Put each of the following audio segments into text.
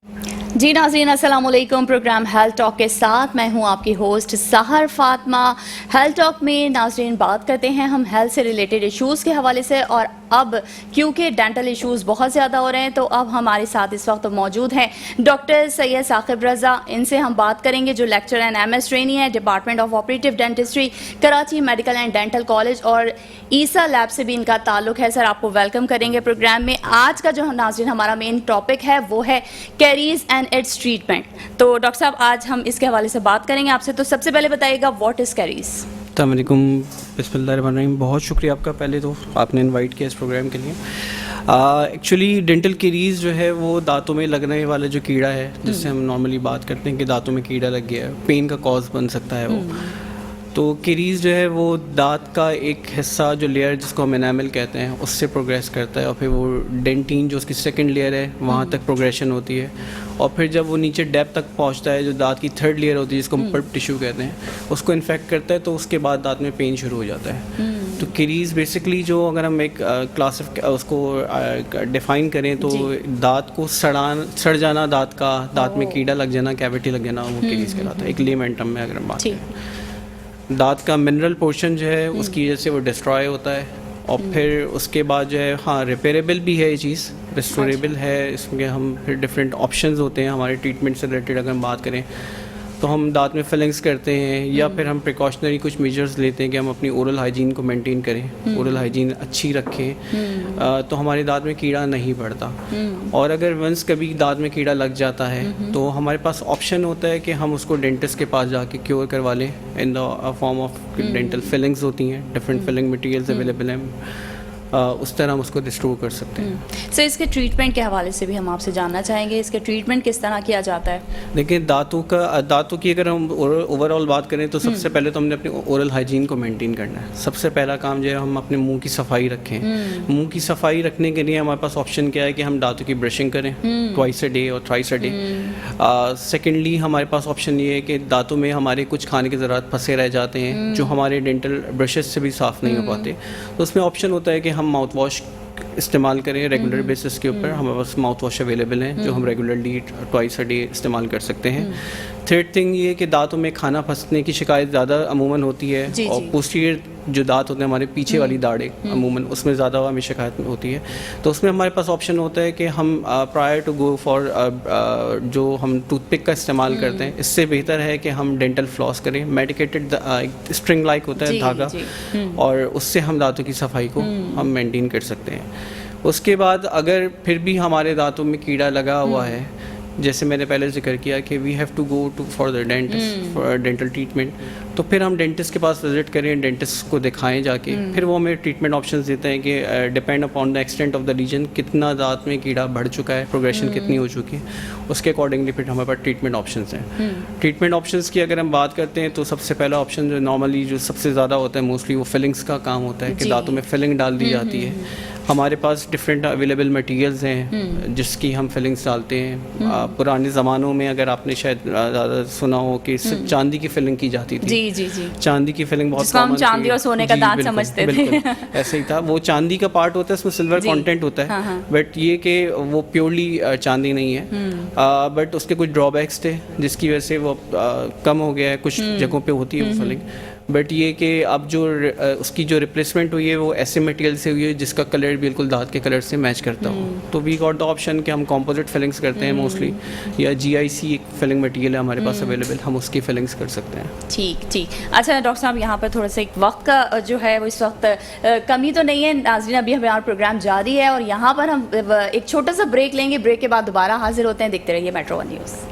जी नाज़रीन, अस्सलाम वालेकुम। प्रोग्राम हेल्थ टॉक के साथ मैं हूं आपकी होस्ट सहर फातिमा। हेल्थ टॉक में नाज़रीन बात करते हैं हम हेल्थ से रिलेटेड इश्यूज़ के हवाले से, और अब क्योंकि डेंटल इश्यूज़ बहुत ज़्यादा हो रहे हैं तो अब हमारे साथ इस वक्त मौजूद हैं डॉक्टर सैयद साकिब रज़ा। इनसे हम बात करेंगे जो लेक्चर एंड MS ट्रेनी है department of operative dentistry Karachi medical and dental college, और ईसा लैब से भी इनका ताल्लुक है। सर, आपको वेलकम करेंगे प्रोग्राम में। आज का जो नाज़रीन हमारा मेन टॉपिक है वो है कैरीज एंड इट्स ट्रीटमेंट। तो डॉक्टर साहब, आज हम इसके हवाले से बात करेंगे आपसे। तो सबसे पहले बताइएगा, व्हाट इज़ कैरीज? अस्सलाम वालेकुम, बिस्मिल्लाहिर्रहमानिर्रहीम। बहुत शुक्रिया आपका, पहले तो आपने इनवाइट किया इस प्रोग्राम के लिए। एक्चुअली डेंटल कैरीज जो है वो दांतों में लगने वाला जो कीड़ा है, जिससे हम नॉर्मली बात करते हैं कि दांतों में कीड़ा लग गया है, पेन का कॉज बन सकता है वो। तो कैरीज जो है वो दांत का एक हिस्सा, जो लेयर जिसको हम एनामल कहते हैं, उससे प्रोग्रेस करता है, और फिर वो डेंटिन जो उसकी सेकंड लेयर है वहाँ तक प्रोग्रेशन होती है, और फिर जब वो नीचे डेप्थ तक पहुँचता है, जो दांत की थर्ड लेयर होती है जिसको हम पल्प टिश्यू कहते हैं, उसको इन्फेक्ट करता है, तो उसके बाद दांत में पेन शुरू हो जाता है। तो कैरीज बेसिकली जो, अगर हम एक उसको डिफ़ाइन करें तो दांत को सड़ जाना, दांत में कीड़ा लग जाना, कैविटी लग जाना, वो कैरीज कहलाता है एक लेमन टर्म में अगर हम बात करें। दांत का मिनरल पोर्शन जो है उसकी वजह से वो डिस्ट्रॉय होता है, और फिर उसके बाद जो है, हाँ, रिपेरेबल भी है ये चीज़, रिस्टोरेबल है। इसमें हम फिर डिफरेंट ऑप्शंस होते हैं हमारे ट्रीटमेंट से रिलेटेड। अगर हम बात करें तो हम दांत में फिलिंग्स करते हैं, या फिर हम प्रिकॉशनरी कुछ मेजर्स लेते हैं कि हम अपनी ओरल हाइजीन को मेंटेन करें, ओरल हाइजीन अच्छी रखें, तो हमारे दांत में कीड़ा नहीं बढ़ता। और अगर वंस कभी दांत में कीड़ा लग जाता है तो हमारे पास ऑप्शन होता है कि हम उसको डेंटिस्ट के पास जाके क्योर करवा लें in the form of dental fillings होती हैं, डिफरेंट फिलिंग मटीरियल्स अवेलेबल हैं, उस तरह हम उसको रिस्टोर कर सकते हैं। सर, इसके ट्रीटमेंट के हवाले से भी हम आपसे जानना चाहेंगे, इसके ट्रीटमेंट किस तरह किया जाता है? देखिए, दांतों की अगर हम ओवरऑल बात करें तो सबसे पहले तो हमने अपनी ओरल हाइजीन को मेंटेन करना है। सबसे पहला काम जो है, हम अपने मुंह की सफाई रखें। मुंह की सफाई रखने के लिए हमारे पास ऑप्शन क्या है कि हम दांतों की ब्रशिंग करें ट्वाइस अ डे और थ्राइस अ डे। सेकेंडली हमारे पास ऑप्शन ये है कि दांतों में हमारे कुछ खाने के ज़रात फंसे रह जाते हैं जो हमारे डेंटल ब्रशेस से भी साफ़ नहीं हो पाते, तो उसमें ऑप्शन होता है कि हम माउथ वॉश इस्तेमाल करें रेगुलर बेसिस के ऊपर। हमारे पास माउथ वॉश अवेलेबल हैं जो हम रेगुलरली ट्वाइस अ डे इस्तेमाल कर सकते हैं। थर्ड थिंग ये कि दांतों में खाना फंसने की शिकायत ज़्यादा अमूमन होती है, और पोस्टीरियर जो दांत होते हैं हमारे पीछे वाली दाढ़ें अमूमन, उसमें ज़्यादा हमें शिकायत होती है। तो उसमें हमारे पास ऑप्शन होता है कि हम प्रायर टू गो फॉर जो हम टूथपिक का इस्तेमाल करते हैं, इससे बेहतर है कि हम डेंटल फ्लॉस करें। मेडिकेटेड स्ट्रिंग लाइक होता है धागा, और उससे हम दांतों की सफाई को हम मेंटेन कर सकते हैं। उसके बाद अगर फिर भी हमारे दांतों में कीड़ा लगा हुआ है, जैसे मैंने पहले जिक्र किया कि we have to go to for the dentist for dental treatment, तो फिर हम डेंटिस्ट के पास विजिट करें, डेंटिस्ट को दिखाएं जाके। फिर वो हमें ट्रीटमेंट ऑप्शंस देते हैं कि depend upon the extent of the reason, कितना दांत में कीड़ा बढ़ चुका है, प्रोग्रेशन कितनी हो चुकी है, उसके अकॉर्डिंगली फिर हमारे पास ट्रीटमेंट ऑप्शंस हैं। ट्रीटमेंट ऑप्शंस की अगर हम बात करते हैं तो सबसे पहला ऑप्शन जो नॉर्मली जो सबसे ज़्यादा होता है मोस्टली, वो फिलिंग्स का काम होता है कि दांतों में फिलिंग डाल दी जाती है। हमारे पास डिफरेंट अवेलेबल मटेरियल्स हैं जिसकी हम फिलिंग्स डालते हैं। पुराने ज़मानों में अगर आपने शायद ज़्यादा सुना हो कि सिर्फ चांदी की फिलिंग की जाती थी। जी। चांदी की फिलिंग बहुत हम चांदी और सोने का दांत समझते थे। ऐसे ही था। वो चांदी का पार्ट होता है, उसमें सिल्वर कंटेंट होता है, बट ये कि वो प्योरली चांदी नहीं है। बट उसके कुछ ड्रॉबैक्स थे जिसकी वजह से वो कम हो गया है, कुछ जगहों पे होती है वो फिलिंग। बट ये कि अब जो उसकी जो रिप्लेसमेंट हुई है वो ऐसे मटेरियल से हुई है जिसका कलर बिल्कुल दांत के कलर से मैच करता हो। तो वी गॉट द ऑप्शन कि हम कंपोजिट फिलिंग्स करते हैं मोस्टली, या GIC एक फिलिंग मटेरियल है हमारे पास अवेलेबल, हम उसकी फिलिंग्स कर सकते हैं। ठीक। अच्छा डॉक्टर साहब, यहाँ पर थोड़ा सा एक वक्त का जो है वो इस वक्त कमी तो नहीं है नाज़रीन, अभी हमारा प्रोग्राम जारी है, और यहाँ पर हम एक छोटा सा ब्रेक लेंगे। ब्रेक के बाद दोबारा हाजिर होते हैं। देखते रहिए मेट्रो वन न्यूज़।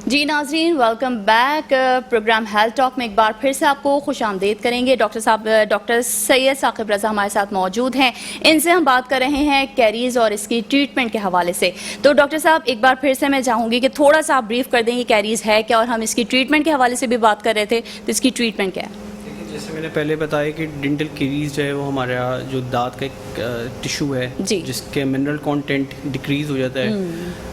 जी नाज़रीन, welcome back. Programme health talk में एक बार फिर से आपको खुशामदीद करेंगे। डॉक्टर साहब, डॉक्टर सैयद साकिब रज़ा हमारे साथ मौजूद हैं। इनसे हम बात कर रहे हैं कैरीज और इसकी ट्रीटमेंट के हवाले से। तो डॉक्टर साहब, एक बार फिर से मैं चाहूँगी कि थोड़ा सा आप ब्रीफ कर देंगे कैरीज है क्या, और हम इसकी ट्रीटमेंट के हवाले से भी बात कर रहे थे, तो इसकी ट्रीटमेंट क्या है? जैसे मैंने पहले बताया कि डेंटल कैरीज जो है वो हमारा जो दांत का एक टिश्यू है जिसके मिनरल कंटेंट डिक्रीज हो जाता है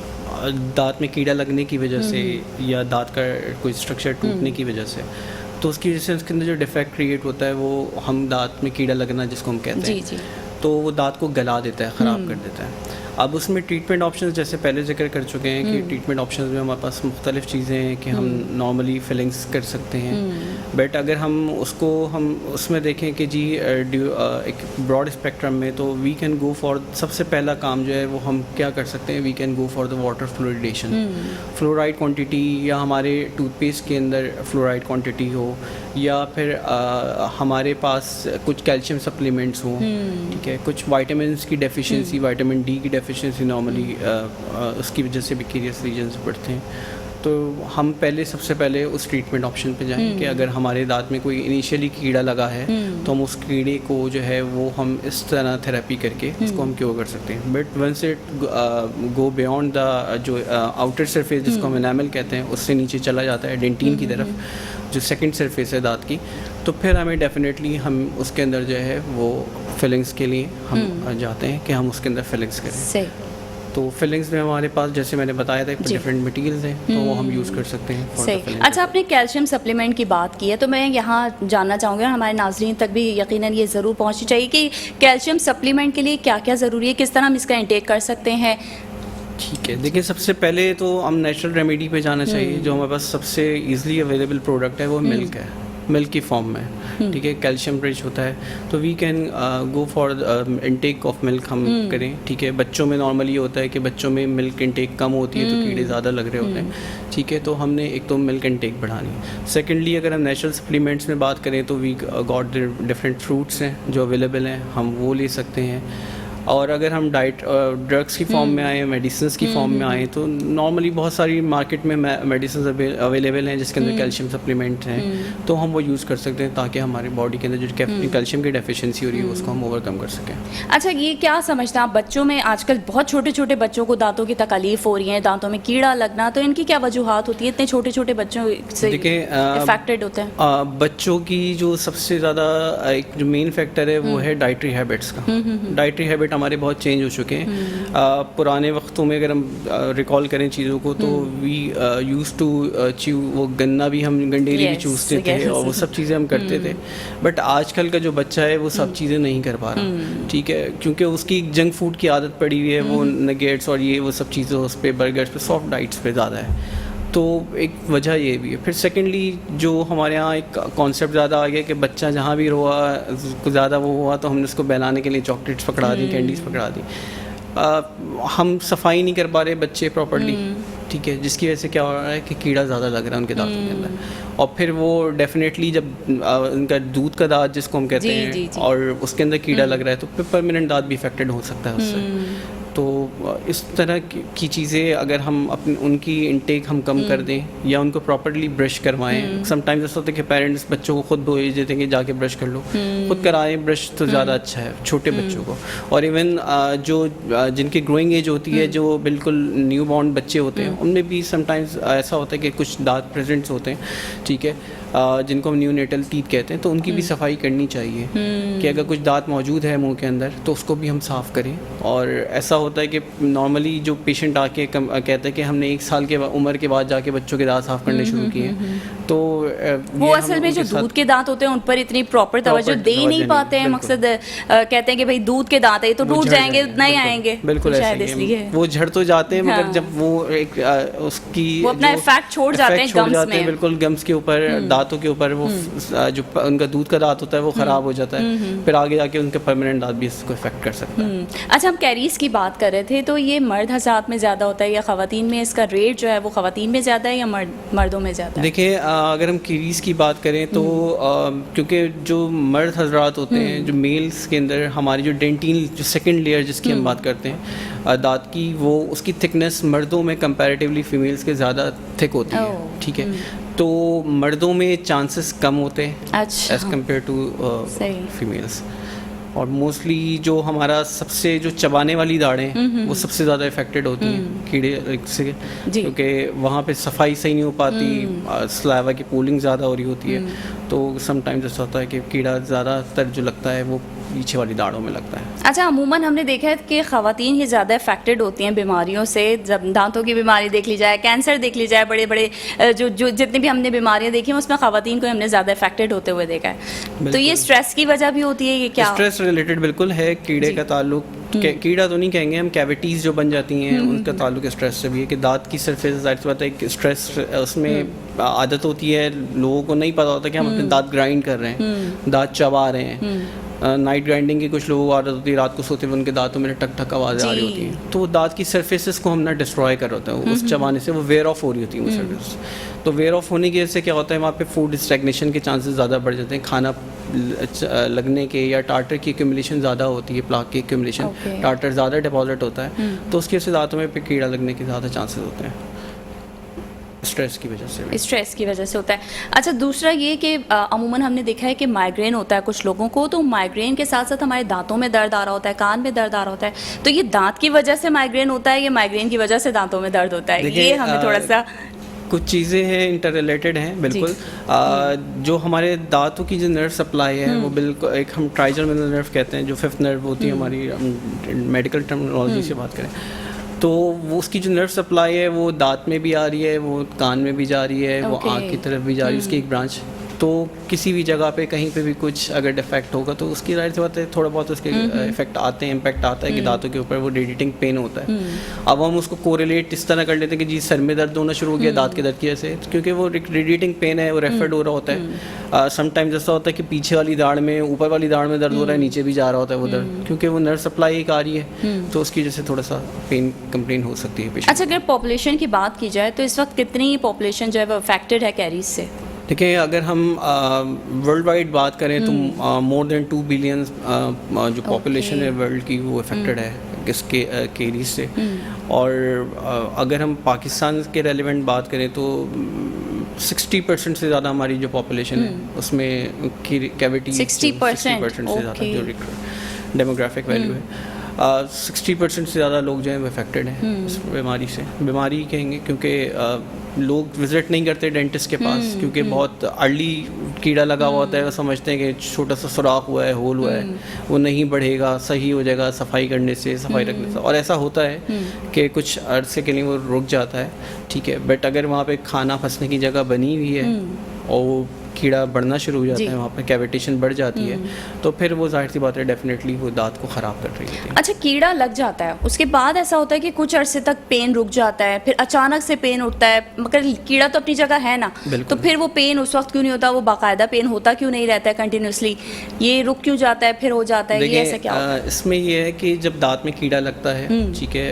दांत में कीड़ा लगने की वजह से, या दांत का कोई स्ट्रक्चर टूटने की वजह से, तो उसकी वजह से उसके अंदर जो डिफेक्ट क्रिएट होता है वो हम दांत में कीड़ा लगना जिसको हम कहते हैं, तो वो दांत को गला देता है, ख़राब कर देता है। अब उसमें ट्रीटमेंट ऑप्शंस जैसे पहले जिक्र कर चुके हैं कि ट्रीटमेंट ऑप्शंस में हमारे पास मुख्तलिफ चीज़ें हैं कि हम नॉर्मली फिलिंग्स कर सकते हैं, बट अगर हम उसमें देखें कि जी एक ब्रॉड स्पेक्ट्रम में, तो वी कैन गो फॉर, सबसे पहला काम जो है वो हम क्या कर सकते हैं, we can go for the water fluoridation. Fluoride quantity, या हमारे टूथपेस्ट के अंदर फ्लोराइड क्वांटिटी हो, या फिर हमारे पास कुछ कैल्शियम सप्लीमेंट्स हों, ठीक है, कुछ वाइटामिन की डेफिशिएंसी, विटामिन डी की डेफिशिएंसी नॉर्मली उसकी वजह से भी सीरियस रीजन्स बढ़ते हैं, तो हम सबसे पहले उस ट्रीटमेंट ऑप्शन पे जाएं कि अगर हमारे दांत में कोई इनिशियली कीड़ा लगा है तो हम उस कीड़े को जो है वो हम इस तरह थेरेपी करके उसको हम क्योर कर सकते हैं। But once it go beyond the जो आउटर सरफेस जिसको हम एनामल कहते हैं, उससे नीचे चला जाता है डेंटिन की तरफ, जो सेकंड सरफेस है दांत की, तो फिर हमें डेफिनेटली हम उसके अंदर जो है वो फिलिंग्स के लिए हम जाते हैं कि हम उसके अंदर फिलिंग्स करें। तो फिलिंग्स में हमारे पास, जैसे मैंने बताया था, डिफरेंट मटेरियल्स हैं, तो वो हम यूज़ कर सकते हैं फॉर द फिलिंग। अच्छा, आपने कैल्शियम सप्लीमेंट की बात की है, तो मैं यहाँ जानना चाहूँगी, और हमारे नाज़रीन तक भी यकीनन ये ज़रूर पहुँचनी चाहिए कि कैल्शियम सप्लीमेंट के लिए क्या क्या ज़रूरी है, किस तरह हम इसका इंटेक कर सकते हैं। ठीक है, देखिए सबसे पहले तो हम नेचुरल रेमेडी पे जाना चाहिए। जो हमारे पास सबसे ईजिली अवेलेबल प्रोडक्ट है वो मिल्क है, मिल्क की फॉर्म में, ठीक है, कैल्शियम रिच होता है, तो we can go for intake of milk हम करें, ठीक है। बच्चों में नॉर्मली होता है कि बच्चों में मिल्क इनटेक कम होती है तो कीड़े ज़्यादा लग रहे होते हैं, ठीक है, तो हमने एक तो मिल्क इनटेक बढ़ानी है। सेकेंडली, अगर हम नेचुरल सप्लीमेंट्स में बात करें तो वी गॉट डिफरेंट फ्रूट्स हैं जो अवेलेबल हैं, हम वो ले सकते हैं। और अगर हम डाइट ड्रग्स की फॉर्म में आए, मेडिसिन की फॉर्म में आए, तो नॉर्मली बहुत सारी मार्केट में मेडिसिन अवेलेबल हैं जिसके अंदर कैल्शियम सप्लीमेंट हैं, तो हम वो यूज़ कर सकते हैं ताकि हमारी बॉडी के अंदर जो कैल्शियम की डेफिशिएंसी हो रही है उसको हम ओवरकम कर सकें। अच्छा, ये क्या समझते हैं आप, बच्चों में आजकल बहुत छोटे छोटे बच्चों को दांतों की तकलीफ हो रही है, दांतों में कीड़ा लगना, तो इनकी क्या वजूहात होती है, इतने छोटे छोटे बच्चों से इफेक्टेड होते हैं? बच्चों की जो सबसे ज़्यादा एक जो मेन फैक्टर है वो है डाइटरी हैबिट्स का। डाइटरी हैबिट हमारे बहुत चेंज हो चुके हैं। पुराने वक्तों में अगर हम रिकॉल करें चीज़ों को, तो वी यूज़ टू च्यू, वो गन्ना भी हम गंडेरी भी चूसते थे और वो सब चीज़ें हम करते थे, बट आजकल का जो बच्चा है वो सब चीज़ें नहीं कर पा रहा, ठीक है, क्योंकि उसकी जंक फूड की आदत पड़ी हुई है, वो नगेट्स और ये वो सब चीज़ें उस पर, बर्गर्स पे, सॉफ्ट डाइट्स पे ज़्यादा है, तो एक वजह ये भी है। फिर सेकेंडली, जो हमारे यहाँ एक कॉन्सेप्ट ज़्यादा आ गया कि बच्चा जहाँ भी रोआ, ज़्यादा वो हुआ तो हमने उसको बहलाने के लिए चॉकलेट्स पकड़ा दी, कैंडीज़ पकड़ा दी। हम सफाई नहीं कर पा रहे बच्चे प्रॉपर्ली, ठीक है, जिसकी वजह से क्या हो रहा है कि कीड़ा ज़्यादा लग रहा है उनके दांतों के अंदर, और फिर वो डेफिनेटली जब उनका दूध का दांत जिसको हम कहते हैं और उसके अंदर कीड़ा लग रहा है, तो फिर परमानेंट दांत भी इफेक्टेड हो सकता है उससे। तो इस तरह की चीज़ें अगर हम उनकी इनटेक हम कम कर दें या उनको प्रॉपर्ली ब्रश करवाएं। समटाइम्स ऐसा होता है कि पेरेंट्स बच्चों को खुद भेज देते हैं कि जाके ब्रश कर लो, खुद कराएं ब्रश तो ज़्यादा अच्छा है छोटे बच्चों को। और इवन जो जिनकी ग्रोइंग एज होती है, जो बिल्कुल न्यू बॉर्न बच्चे होते हैं, उनमें भी समटाइम्स ऐसा होता है कि कुछ दांत प्रेजेंट्स होते हैं, ठीक है, जिनको हम न्यूनेटल टीथ कहते हैं, तो उनकी भी सफाई करनी चाहिए कि अगर कुछ दांत मौजूद है मुंह के अंदर तो उसको भी हम साफ़ करें। और ऐसा होता है कि नॉर्मली जो पेशेंट आके कहते हैं कि हमने 1 साल के उम्र के बाद जाके बच्चों के दांत साफ़ करने शुरू किए, तो वो असल में जो दूध के दांत होते हैं उन पर इतनी प्रॉपर तवज्जो दे नहीं पाते हैं। मकसद कहते हैं कि भाई दूध के दांत है तो टूट जाएंगे, नहीं आएंगे, बिल्कुल ऐसे वो झड़ तो जाते हैं, मगर जब वो एक उसकी वो अपना इफेक्ट छोड़ जाते हैं बिल्कुल गम्स के ऊपर, दांतों के ऊपर, वो जो उनका दूध का दांत होता है वो ख़राब हो जाता है, फिर आगे जाके उनके परमानेंट दांत भी इसको इफेक्ट कर सकता है। अच्छा, हम कैरीज की बात कर रहे थे, तो ये मर्द हज़रात में ज़्यादा होता है या ख़वातीन में? इसका रेट जो है वो ख़वातीन में ज़्यादा है या मर्दों में ज़्यादा है? देखिए, अगर हम कैरीज की बात करें तो क्योंकि जो मर्द हज़रात होते हैं, जो मेल्स के अंदर हमारी जो डेंटिन, जो सेकेंड लेयर जिसकी हम बात करते हैं दांत की, वो उसकी थिकनेस मर्दों में कंपैरेटिवली फीमेल्स के ज़्यादा थिक होती है, ठीक है, तो मर्दों में चांसेस कम होते हैं एज कम्पेयर टू फीमेल्स। और मोस्टली जो हमारा सबसे जो चबाने वाली दाढ़ें हैं वो सबसे ज़्यादा इफेक्टेड होती हैं कीड़े से, क्योंकि वहाँ पे सफाई सही नहीं हो पाती, सलाइवा की पूलिंग ज़्यादा हो रही होती है, तो समटाइम्स ऐसा होता है कि कीड़ा ज़्यादातर जो लगता है वो पीछे वाली दाढ़ों में लगता है। अच्छा, अमूमन हमने देखा है कि ख़वातीन ही ज़्यादा अफेक्टेड होती हैं बीमारियों से। जब दांतों की बीमारी देख ली जाए, कैंसर देख ली जाए, बड़े बड़े जो जितनी भी हमने बीमारियां देखी हैं उसमें ख़वातीन को हमने ज़्यादा अफेक्टेड होते हुए देखा है। तो ये स्ट्रेस की वजह भी होती है, ये क्या स्ट्रेस रिलेटेड बिल्कुल है, कीड़े का ताल्लुक कीड़ा तो नहीं कहेंगे हम, कैविटीज़ जो बन जाती हैं उनका ताल्लुक स्ट्रेस से भी है कि दांत की सरफेस जाहिर सी बात है एक स्ट्रेस उसमें आदत होती है, लोगों को नहीं पता होता कि हम अपने दांत ग्राइंड कर रहे हैं, दांत चबा रहे हैं। नाइट ग्राइंडिंग की कुछ लोगों को आदत होती है, रात को सोते हुए उनके दांतों में टक टक आवाज़ें आ रही होती हैं, तो दांत की सरफेसेस को हम ना डिस्ट्रॉय कर होते हैं, उस चबाने से वो वेयर ऑफ हो रही होती है वो सरफेस। तो वेयर ऑफ होने की वजह से क्या होता है, वहाँ पे फूड स्टैग्नेशन के चांसेस ज़्यादा बढ़ जाते हैं, खाना लगने के या टार्टर की एक्यूमुलेशन ज़्यादा होती है, प्लाक की एक्यूमुलेशन, टार्टर ज़्यादा डिपॉजिट होता है, तो उसकी वजह से दांतों में कीड़ा लगने के ज़्यादा चांसेस होते हैं, स्ट्रेस की वजह से होता है। अच्छा, दूसरा ये कि अमूमन हमने देखा है कि माइग्रेन होता है कुछ लोगों को, तो माइग्रेन के साथ साथ हमारे दांतों में दर्द आ रहा होता है, कान में दर्द आ रहा होता है, तो ये दांत की वजह से माइग्रेन होता है या माइग्रेन की वजह से दांतों में दर्द होता है? ये हमें थोड़ा सा कुछ चीज़ें हैं इंटर रिलेटेड हैं बिल्कुल। जो हमारे दांतों की जो नर्व सप्लाई है वो बिल्कुल एक हम ट्राइजमिनल नर्व कहते हैं, जो फिफ्थ नर्व होती है हमारी मेडिकल टर्मिनोलॉजी से बात करें तो वो उसकी जो नर्व सप्लाई है वो दांत में भी आ रही है, वो कान में भी जा रही है, वो आँख की तरफ भी जा रही है, उसकी एक ब्रांच। तो किसी भी जगह पे कहीं पे भी कुछ अगर डिफेक्ट होगा तो उसकी जाहिर सी बात है थोड़ा बहुत उसके इफेक्ट आते हैं, इम्पैक्ट आता है कि दांतों के ऊपर वो रेडिएटिंग पेन होता है। अब हम उसको कोरिलेट इस तरह कर लेते हैं कि जी सर में दर्द होना शुरू हो गया दांत के दर्द की वजह से, क्योंकि वो रेडिएटिंग पेन है, वो रेफर्ड हो रहा होता है। समटाइम्स ऐसा होता है कि पीछे वाली दाढ़ में, ऊपर वाली दाढ़ में दर्द हो रहा है, नीचे भी जा रहा होता है वो दर्द, क्योंकि वो नर्व सप्लाई एक आ रही है, तो उसकी वजह से थोड़ा सा पेन कंप्लेन हो सकती है पेशेंट। अच्छा, अगर पॉपुलेशन की बात की जाए तो इस वक्त कितनी पॉपुलेशन जो है वो अफेक्टेड है कैरीज से? देखिए, अगर हम वर्ल्ड वाइड बात करें तो मोर देन 2 बिलियन जो पॉपुलेशन है वर्ल्ड की वो अफेक्टेड है इसके केरीज से। और अगर हम पाकिस्तान के रेलिवेंट बात करें तो 60% से ज़्यादा हमारी जो पॉपुलेशन है उसमें कैविटी 60% से ज़्यादा जो डेमोग्राफिक वैल्यू है 60% से ज़्यादा लोग जो हैं वो अफेक्टेड हैं इस बीमारी से। बीमारी कहेंगे क्योंकि लोग विज़िट नहीं करते डेंटिस्ट के पास, क्योंकि बहुत अर्ली कीड़ा लगा हुआ होता है, वो समझते हैं कि छोटा सा सुराख हुआ है, होल हुआ है, वो नहीं बढ़ेगा, सही हो जाएगा सफाई करने से, सफाई रखने से। और ऐसा होता है कि कुछ अरसे के लिए वो रुक जाता है, ठीक है, बट अगर वहाँ पे खाना फंसने की जगह बनी हुई है और वो कीड़ा बढ़ना शुरू हो जाता है, वहाँ पर कैविटेशन बढ़ जाती है, तो फिर वो जाहिर सी बात है डेफिनेटली वो दांत को ख़राब कर रही है। अच्छा, कीड़ा लग जाता है, उसके बाद ऐसा होता है कि कुछ अरसे तक पेन रुक जाता है, फिर अचानक से पेन उठता है, मगर कीड़ा तो अपनी जगह है ना, तो फिर वो पेन उस वक्त क्यों नहीं होता, वो बाकायदा पेन होता क्यों नहीं रहता है कंटिन्यूसली, ये रुक क्यों जाता है, फिर हो जाता है, ये ऐसा क्या होता है? इसमें ये है कि जब दांत में कीड़ा लगता है, ठीक है,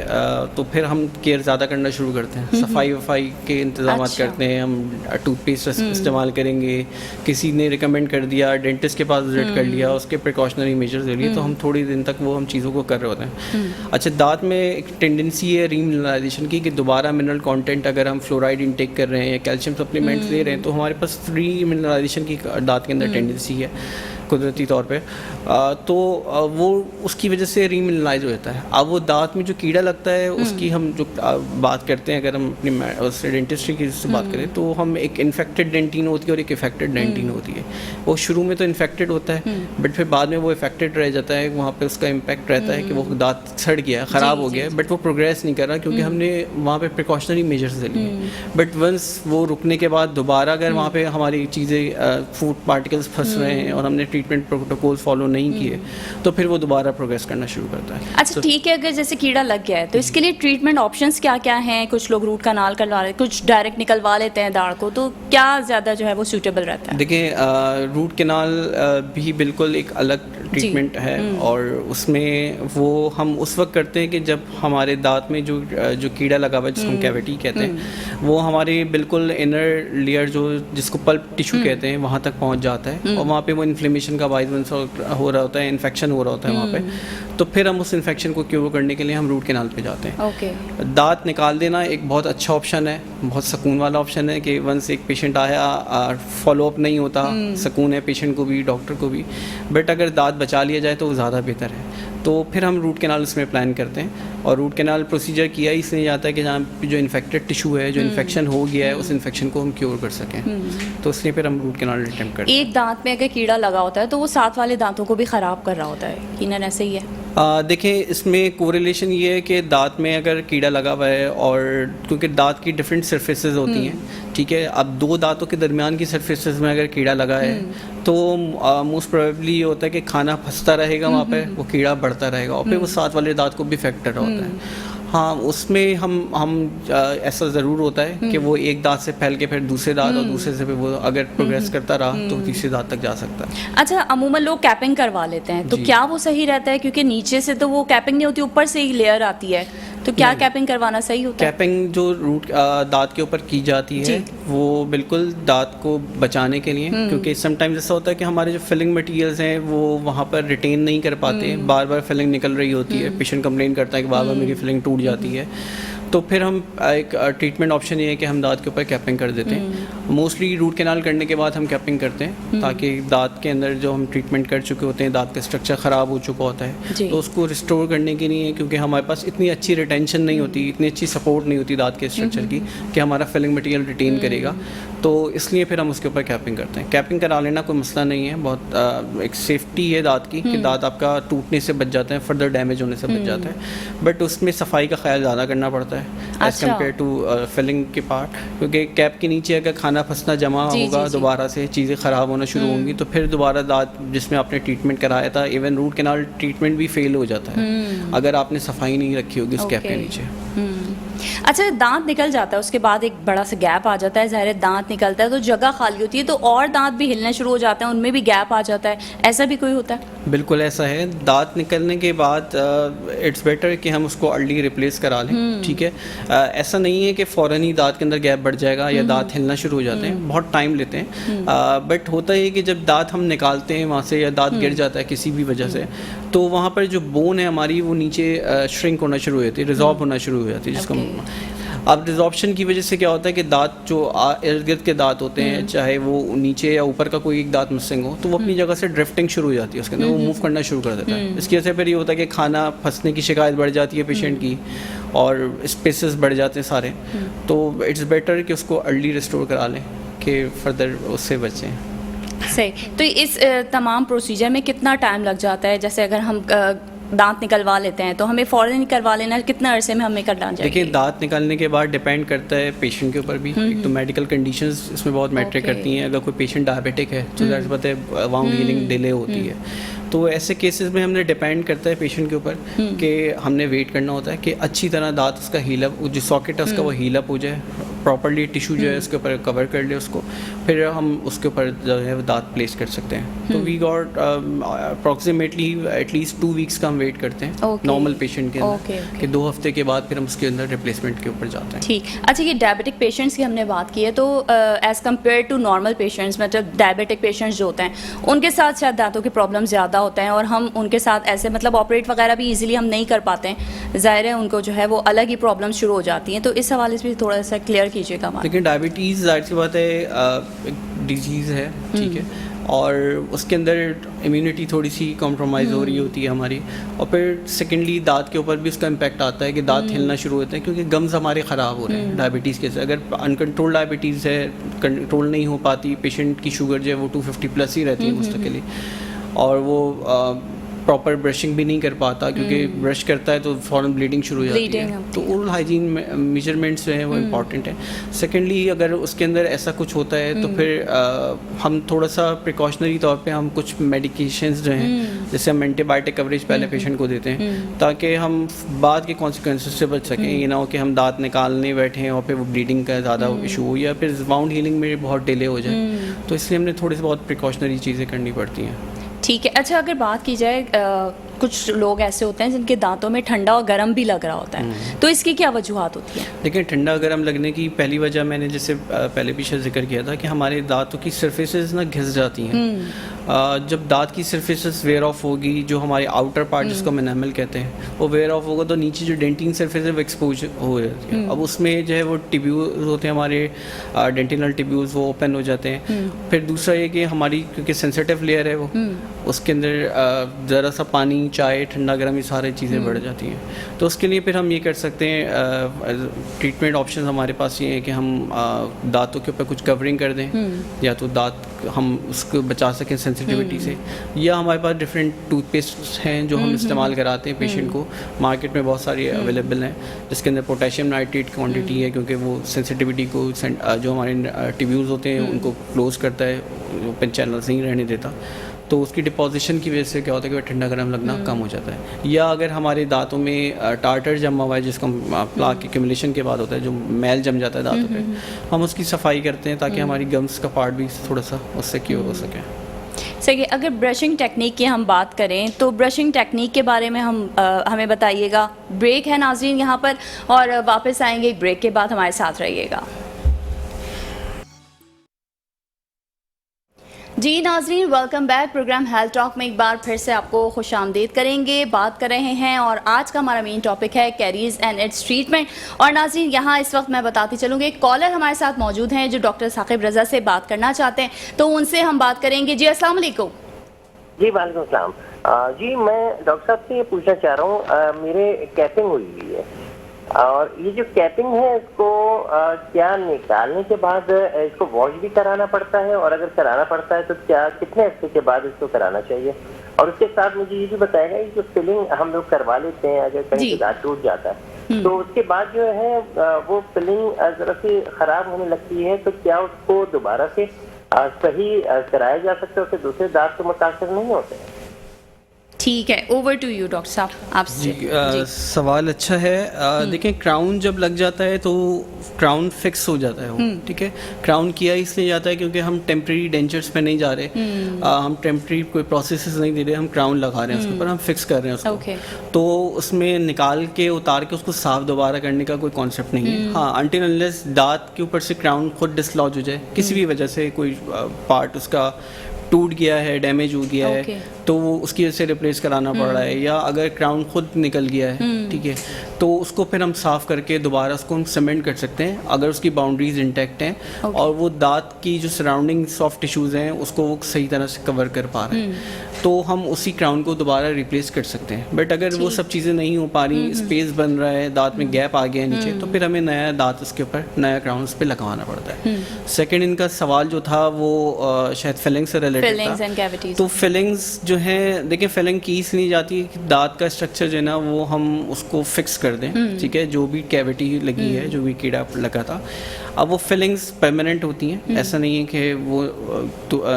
तो फिर हम केयर ज़्यादा करना शुरू करते हैं, सफाई वफाई के इंतजाम करते हैं, हम टूथपेस्ट इस्तेमाल करेंगे, किसी ने रिकमेंड कर दिया, डेंटिस्ट के पास विजिट कर लिया, उसके प्रिकॉशनरी मेजर्स ले लिए, तो हम थोड़ी दिन तक वो हम चीज़ों को कर रहे होते हैं। अच्छा, दांत में एक टेंडेंसी है रीमिनरलाइजेशन की, कि दोबारा मिनरल कंटेंट अगर हम फ्लोराइड इंटेक कर रहे हैं या कैल्शियम सप्लीमेंट्स ले रहे हैं तो हमारे पास रीमिनरलाइजेशन की दांत के अंदर टेंडेंसी है कुदरती तौर पे, तो वो उसकी वजह से रीमिनरलाइज हो जाता है। अब वो दांत में जो कीड़ा लगता है उसकी हम जो बात करते हैं, अगर हम अपनी डेंटिस्ट्री की से बात करें तो हम एक इन्फेक्टेड डेंटिन होती है और एक इफेक्टेड डेंटिन होती है। वो शुरू में तो इन्फेक्टेड होता है बट फिर बाद में वो इफेक्टेड रह जाता है, वहाँ पे उसका इम्पैक्ट रहता है कि वो दांत सड़ गया, ख़राब हो गया, बट वो प्रोग्रेस नहीं कर रहा क्योंकि हमने वहाँ पे प्रिकॉशनरी मेजर्स ले लिए। बट वंस वो रुकने के बाद दोबारा अगर वहाँ पे हमारी चीज़ें फूड पार्टिकल्स फंस रहे हैं और हमने ट्रीटमेंट प्रोटोकॉल फॉलो नहीं किए तो फिर वो दोबारा प्रोग्रेस करना शुरू करता है। अच्छा, ठीक है, अगर जैसे कीड़ा लग गया है तो इसके लिए ट्रीटमेंट ऑप्शंस क्या क्या हैं? कुछ लोग रूट कनाल करवा लेते हैं, कुछ डायरेक्ट निकलवा लेते हैं दाढ़ को, तो क्या ज़्यादा जो है वो सूटेबल रहता है? देखिए, रूट कनाल भी बिल्कुल एक अलग ट्रीटमेंट है और उसमें वो हम उस वक्त करते हैं कि जब हमारे दांत में जो कीड़ा लगा हुआ है जिसको हम कैविटी कहते हैं वो हमारे बिल्कुल इनर लेयर जो जिसको पल्प टिश्यू कहते हैं वहाँ तक पहुँच जाता है और वहाँ पे वो इन्फ्लेमेशन का वाइब्रेंस हो रहा होता है, इन्फेक्शन हो रहा होता है वहाँ पे, तो फिर हम उस इन्फेक्शन को क्योर करने के लिए हम रूट कैनाल पे जाते हैं। दांत निकाल देना एक बहुत अच्छा ऑप्शन है, बहुत सुकून वाला ऑप्शन है कि वंस एक पेशेंट आया फॉलो अप नहीं होता, सुकून है पेशेंट को भी डॉक्टर को भी, बट अगर दांत बचा लिया जाए तो वो ज़्यादा बेहतर है। तो फिर हम रूट कैनाल उसमें प्लान करते हैं और रूट कैनाल प्रोसीजर किया इसलिए जाता है कि जहाँ पे जो इन्फेक्टेड टिश्यू है, जो इन्फेक्शन हो गया है, उस इन्फेक्शन को हम क्योर कर सकें, तो इसलिए फिर हम रूट कैनाल अटेम्प्ट करते हैं। एक दांत में अगर कीड़ा लगा होता है तो वो साथ वाले दांतों को भी ख़राब कर रहा होता है, यकीनन ऐसे ही है? देखें, इसमें कोरिलेशन ये है कि दांत में अगर कीड़ा लगा हुआ है और क्योंकि दांत की डिफरेंट सरफेसेस होती हैं, ठीक है, अब दो दांतों के दरमियान की सरफेसेस में अगर कीड़ा लगा है तो मोस्ट प्रोबेबली ये होता है कि खाना फंसता रहेगा वहाँ पे, वो कीड़ा बढ़ता रहेगा और फिर वो साथ वाले दांत को भी इफेक्ट कर रहा होता है। हाँ, उसमें हम ऐसा ज़रूर होता है कि वो एक दांत से फैल के फिर दूसरे दांत और दूसरे से फिर वो अगर प्रोग्रेस करता रहा तो तीसरे दांत तक जा सकता है। अच्छा, अमूमन लोग कैपिंग करवा लेते हैं, तो जी। क्या वो सही रहता है? क्योंकि नीचे से तो वो कैपिंग नहीं होती, ऊपर से ही लेयर आती है, तो क्या नहीं। कैपिंग करवाना सही होता है? कैपिंग जो रूट दांत के ऊपर की जाती है जी। वो बिल्कुल दांत को बचाने के लिए, क्योंकि समटाइम्स ऐसा होता है कि हमारे जो फिलिंग मटेरियल्स हैं वो वहाँ पर रिटेन नहीं कर पाते, बार बार फिलिंग निकल रही होती है, पेशेंट कंप्लेन करता है कि बार बार मेरी फिलिंग टूट जाती है। तो फिर हम एक ट्रीटमेंट ऑप्शन ये है कि हम दांत के ऊपर कैपिंग कर देते हैं। मोस्टली रूट कैनाल करने के बाद हम कैपिंग करते हैं ताकि दांत के अंदर जो हम ट्रीटमेंट कर चुके होते हैं, दांत का स्ट्रक्चर ख़राब हो चुका होता जी। है, तो उसको रिस्टोर करने के लिए, क्योंकि हमारे पास इतनी अच्छी रिटेंशन नहीं होती, इतनी अच्छी सपोर्ट नहीं होती दांत के स्ट्रक्चर की कि हमारा फिलिंग मटेरियल रिटेन करेगा, तो इसलिए फिर हम उसके ऊपर कैपिंग करते हैं। कैपिंग करा लेना कोई मसला नहीं है, बहुत एक सेफ्टी है दांत की कि दांत आपका टूटने से बच जाता है, फर्दर डैमेज होने से बच जाता है, बट उसमें सफाई का ख्याल ज़्यादा करना पड़ता है एज़ अच्छा। कम्पेयर टू फिलिंग के पार्ट, क्योंकि कैप के नीचे अगर खाना फंसना जमा जी, होगा जी, जी। दोबारा से चीज़ें ख़राब होना शुरू होंगी, तो फिर दोबारा दांत जिसमें आपने ट्रीटमेंट कराया था, इवन रूट कैनाल ट्रीटमेंट भी फेल हो जाता है अगर आपने सफाई नहीं रखी होगी उस कैप के ओके। नीचे। अच्छा, दांत निकल जाता है, उसके बाद एक बड़ा सा गैप आ जाता है, ज़ाहिर है दांत निकलता है तो जगह खाली होती है, तो और दांत भी हिलने शुरू हो जाते हैं, उनमें भी गैप आ जाता है, ऐसा भी कोई होता है? बिल्कुल ऐसा है। दांत निकलने के बाद इट्स बेटर कि हम उसको अर्ली रिप्लेस करा लें, ठीक है। ऐसा नहीं है कि फ़ौरन ही दांत के अंदर गैप बढ़ जाएगा या दांत हिलना शुरू हो जाते हैं, बहुत टाइम लेते हैं। बट होता है कि जब दांत हम निकालते हैं वहाँ से या दांत गिर जाता है किसी भी वजह से, तो वहाँ पर जो बोन है हमारी वो नीचे श्रिंक होना शुरू हो जाती है, रिजॉर्व होना शुरू हो जाती है, जिसको अब रिजॉर्प्शन की वजह से क्या होता है कि दांत जो इर्द गिर्द के दांत होते हैं, चाहे वो नीचे या ऊपर का कोई एक दांत मिसिंग हो, तो वो अपनी जगह से ड्रिफ्टिंग शुरू हो जाती है, उसके अंदर वो मूव करना शुरू कर देता है। इसकी वजह से फिर ये होता है कि खाना फंसने की शिकायत बढ़ जाती है पेशेंट की और स्पेसेस बढ़ जाते हैं सारे। तो इट्स बेटर कि उसको अर्ली रिस्टोर करा लें कि फर्दर उससे बचें। सही। तो इस तमाम प्रोसीजर में कितना टाइम लग जाता है? जैसे अगर हम दांत निकलवा लेते हैं तो हमें फ़ौरन करवा लेना, कितना अरसे में हमें करना चाहिए? देखिए, दांत निकालने के बाद डिपेंड करता है पेशेंट के ऊपर भी। एक तो मेडिकल कंडीशंस इसमें बहुत मैटर ओके। करती हैं। अगर कोई पेशेंट डायबिटिक है तो ज़ाहिर सी बात है वाउंड हीलिंग डिले होती है, तो ऐसे केसेस में हमने डिपेंड करता है पेशेंट के ऊपर कि हमने वेट करना होता है कि अच्छी तरह दांत उसका हीलअप, जो सॉकेट है उसका वो हीलअप हो जाए, प्रॉपर्ली टिश्यू जो है उसके ऊपर कवर कर ले उसको, फिर हम उसके ऊपर जो है वो दांत प्लेस कर सकते हैं। तो we got approximately at least 2 weeks का हम वेट करते हैं ओके। नॉर्मल पेशेंट के ओके, अंदर, ओके। कि 2 हफ्ते के बाद फिर हम उसके अंदर रिप्लेसमेंट के ऊपर जाते हैं। ठीक। अच्छा, ये डायबिटिक पेशेंट्स की हमने बात की है, तो as compare to normal patients, मतलब डायबिटिक पेशेंट्स जो होते हैं उनके साथ शायद दांतों के प्रॉब्लम ज़्यादा होते हैं और हम उनके साथ ऐसे मतलब ऑपरेट वगैरह भी इजीली हम नहीं कर पाते हैं, ज़ाहिर है उनको जो है वो अलग ही प्रॉब्लम शुरू हो जाती हैं, तो इस हवाले से भी थोड़ा सा क्लियर कीजिएगा हमारा। लेकिन डायबिटीज़ जाहिर सी बात है एक डिजीज़ है, ठीक है, और उसके अंदर इम्यूनिटी थोड़ी सी कॉम्प्रोमाइज़ हो रही होती है हमारी, और फिर सेकेंडली दांत के ऊपर भी उसका इम्पैक्ट आता है कि दांत हिलना शुरू होते हैं क्योंकि गम्स हमारे ख़राब हो रहे हैं डायबिटीज़ के। अगर अनकंट्रोल डायबिटीज़ है, कंट्रोल नहीं हो पाती, पेशेंट की शुगर जो है वो 250 प्लस ही रहती है मुस्तकिल, और वो प्रॉपर ब्रशिंग भी नहीं कर पाता क्योंकि ब्रश करता है तो फ़ौरन ब्लीडिंग शुरू हो जाती है। तो ओरल हाइजीन मेजरमेंट्स जो हैं वो इम्पॉर्टेंट है। सेकेंडली, अगर उसके अंदर ऐसा कुछ होता है तो फिर हम थोड़ा सा प्रिकॉशनरी तौर पे हम कुछ मेडिकेशंस जो हैं, जैसे हम एंटीबायोटिक कवरेज पहले पेशेंट को देते हैं ताकि हम बाद के कॉन्सिक्वेंसेस से बच सकें। ये ना हो कि हम दांत निकालने बैठे और फिर वो ब्लीडिंग का ज़्यादा इशू हो या फिर वाउंड हीलिंग में बहुत डिले हो जाए, तो इसलिए हमने थोड़ी सी बहुत प्रिकॉशनरी चीज़ें करनी पड़ती हैं। ठीक है। अच्छा, अगर बात की जाए कुछ लोग ऐसे होते हैं जिनके दांतों में ठंडा और गर्म भी लग रहा होता है, तो इसकी क्या वजूहत होती है? देखिए, ठंडा गर्म लगने की पहली वजह मैंने जैसे पहले पीछे जिक्र किया था कि हमारे दांतों की सरफेसेस ना घिस जाती हैं। जब दांत की सरफेसेस वेयर ऑफ होगी, जो हमारे आउटर पार्ट जिसको हम एनामल कहते हैं वो वेयर ऑफ होगा, तो नीचे जो डेंटिन सरफेस है वो एक्सपोज हो जाती है। अब उसमें जो है वो टिब्यूज होते हैं हमारे डेंटिनल टिब्यूज, वो ओपन हो जाते हैं। फिर दूसरा ये कि हमारी क्योंकि सेंसिटिव लेयर है वो, उसके अंदर ज़रा सा पानी, चाय, ठंडा गर्म, ये सारी चीज़ें बढ़ जाती हैं। तो उसके लिए फिर हम ये कर सकते हैं, ट्रीटमेंट ऑप्शन हमारे पास ये है कि हम दांतों के ऊपर कुछ कवरिंग कर दें, या तो दांत हम उसको बचा सकें सेंसिटिविटी से, या हमारे पास डिफरेंट टूथपेस्ट हैं जो हम इस्तेमाल कराते हैं पेशेंट को। मार्केट में बहुत सारी अवेलेबल हैं जिसके अंदर पोटेशियम नाइट्रेट क्वांटिटी है, क्योंकि वो सेंसिटिविटी को जो हमारे ट्यूब्यूल्स होते हैं उनको क्लोज करता है, ओपन चैनल्स नहीं रहने देता, तो उसकी डिपॉजिशन की वजह से क्या होता है कि ठंडा गर्म लगना कम हो जाता है। या अगर हमारे दांतों में टार्टर जमा हुआ है, जिसका प्लाक एक्यूमुलेशन के बाद होता है, जो मैल जम जाता है दांतों पे, हम उसकी सफाई करते हैं ताकि हमारी गम्स का पार्ट भी थोड़ा सा उससे क्योर हो सके। सही। अगर ब्रशिंग टेक्निक की हम बात करें तो ब्रशिंग टेक्निक के बारे में हमें बताइएगा। ब्रेक है नाज़रीन यहाँ पर, और वापस आएंगे एक ब्रेक के बाद, हमारे साथ रहिएगा। जी नाज़रीन, welcome back. Programme health talk में एक बार फिर से आपको खुशामदीद करेंगे, बात कर रहे हैं, और आज का हमारा मेन टॉपिक है कैरीज एंड इट्स ट्रीटमेंट। और नाज़रीन यहाँ इस वक्त मैं बताती चलूँगी, एक कॉलर हमारे साथ मौजूद हैं जो डॉक्टर साकिब रज़ा से बात करना चाहते हैं, तो उनसे हम बात करेंगे। जी अस्सलाम वालेकुम। जी वालेकुम सलाम। जी मैं डॉक्टर साहब से ये पूछना चाह रहा हूँ, मेरे कैपिंग हुई है, और ये जो कैपिंग है इसको क्या निकालने के बाद इसको वॉश भी कराना पड़ता है, और अगर कराना पड़ता है तो क्या कितने हफ्ते के बाद इसको कराना चाहिए? और उसके साथ मुझे ये भी बताएगा कि जो फिलिंग हम लोग करवा लेते हैं, अगर कहीं से दांत टूट जाता है तो उसके बाद जो है वो फिलिंग जरा सी खराब होने लगती है, तो क्या उसको दोबारा से सही कराया जा सकता है, उससे दूसरे दांत तो मुतासर नहीं होते हैं? ठीक है, ओवर टू यू डॉक्टर साहब, आपसे। जी, सवाल अच्छा है। देखें, क्राउन जब लग जाता है तो क्राउन फिक्स हो जाता है वो, ठीक है। क्राउन किया इसलिए जाता है क्योंकि हम टेम्प्रेरी डेंचर्स पे नहीं जा रहे, हम टेम्प्रेरी कोई प्रोसेसेस नहीं दे रहे, हम क्राउन लगा रहे हैं उसके ऊपर, हम फिक्स कर रहे हैं उसको। तो उसमें निकाल के उतार के उसको साफ दोबारा करने का कोई कॉन्सेप्ट नहीं है। हाँ, अनटिल अनलेस दांत के ऊपर से क्राउन खुद डिसलॉज हो जाए, किसी भी वजह से कोई पार्ट उसका टूट गया है, डैमेज हो गया है, तो वो उसकी वजह से रिप्लेस कराना पड़ रहा है, या अगर क्राउन खुद निकल गया है, ठीक है, तो उसको फिर हम साफ़ करके दोबारा उसको हम सीमेंट कर सकते हैं अगर उसकी बाउंड्रीज इंटैक्ट हैं और वो दांत की जो सराउंडिंग सॉफ्ट टिश्यूज़ हैं उसको वो सही तरह से कवर कर पा रहे हैं, तो हम उसी क्राउन को दोबारा रिप्लेस कर सकते हैं। बट अगर वो सब चीज़ें नहीं हो पा रही, स्पेस बन रहा है, दांत में गैप आ गया है नीचे, तो फिर हमें नया दांत उसके ऊपर, नया क्राउन उस पर लगवाना पड़ता है। सेकेंड, इनका सवाल जो था वो शायद फिलिंग से रिलेटेड था। तो फिलिंग्स जो है, देखिए फिलिंग की इसलिए जाती है कि दांत का स्ट्रक्चर जो है ना वो हम उसको फिक्स कर दें, ठीक है, जो भी कैविटी लगी है, जो भी कीड़ा लगा था। अब वो फिलिंग्स परमानेंट होती हैं, ऐसा नहीं है कि वो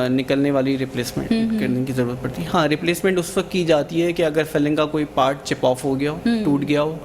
निकलने वाली रिप्लेसमेंट करने की ज़रूरत पड़ती है। हाँ, रिप्लेसमेंट उस वक्त की जाती है कि अगर फिलिंग का कोई पार्ट चिप ऑफ हो गया हो, टूट गया हो,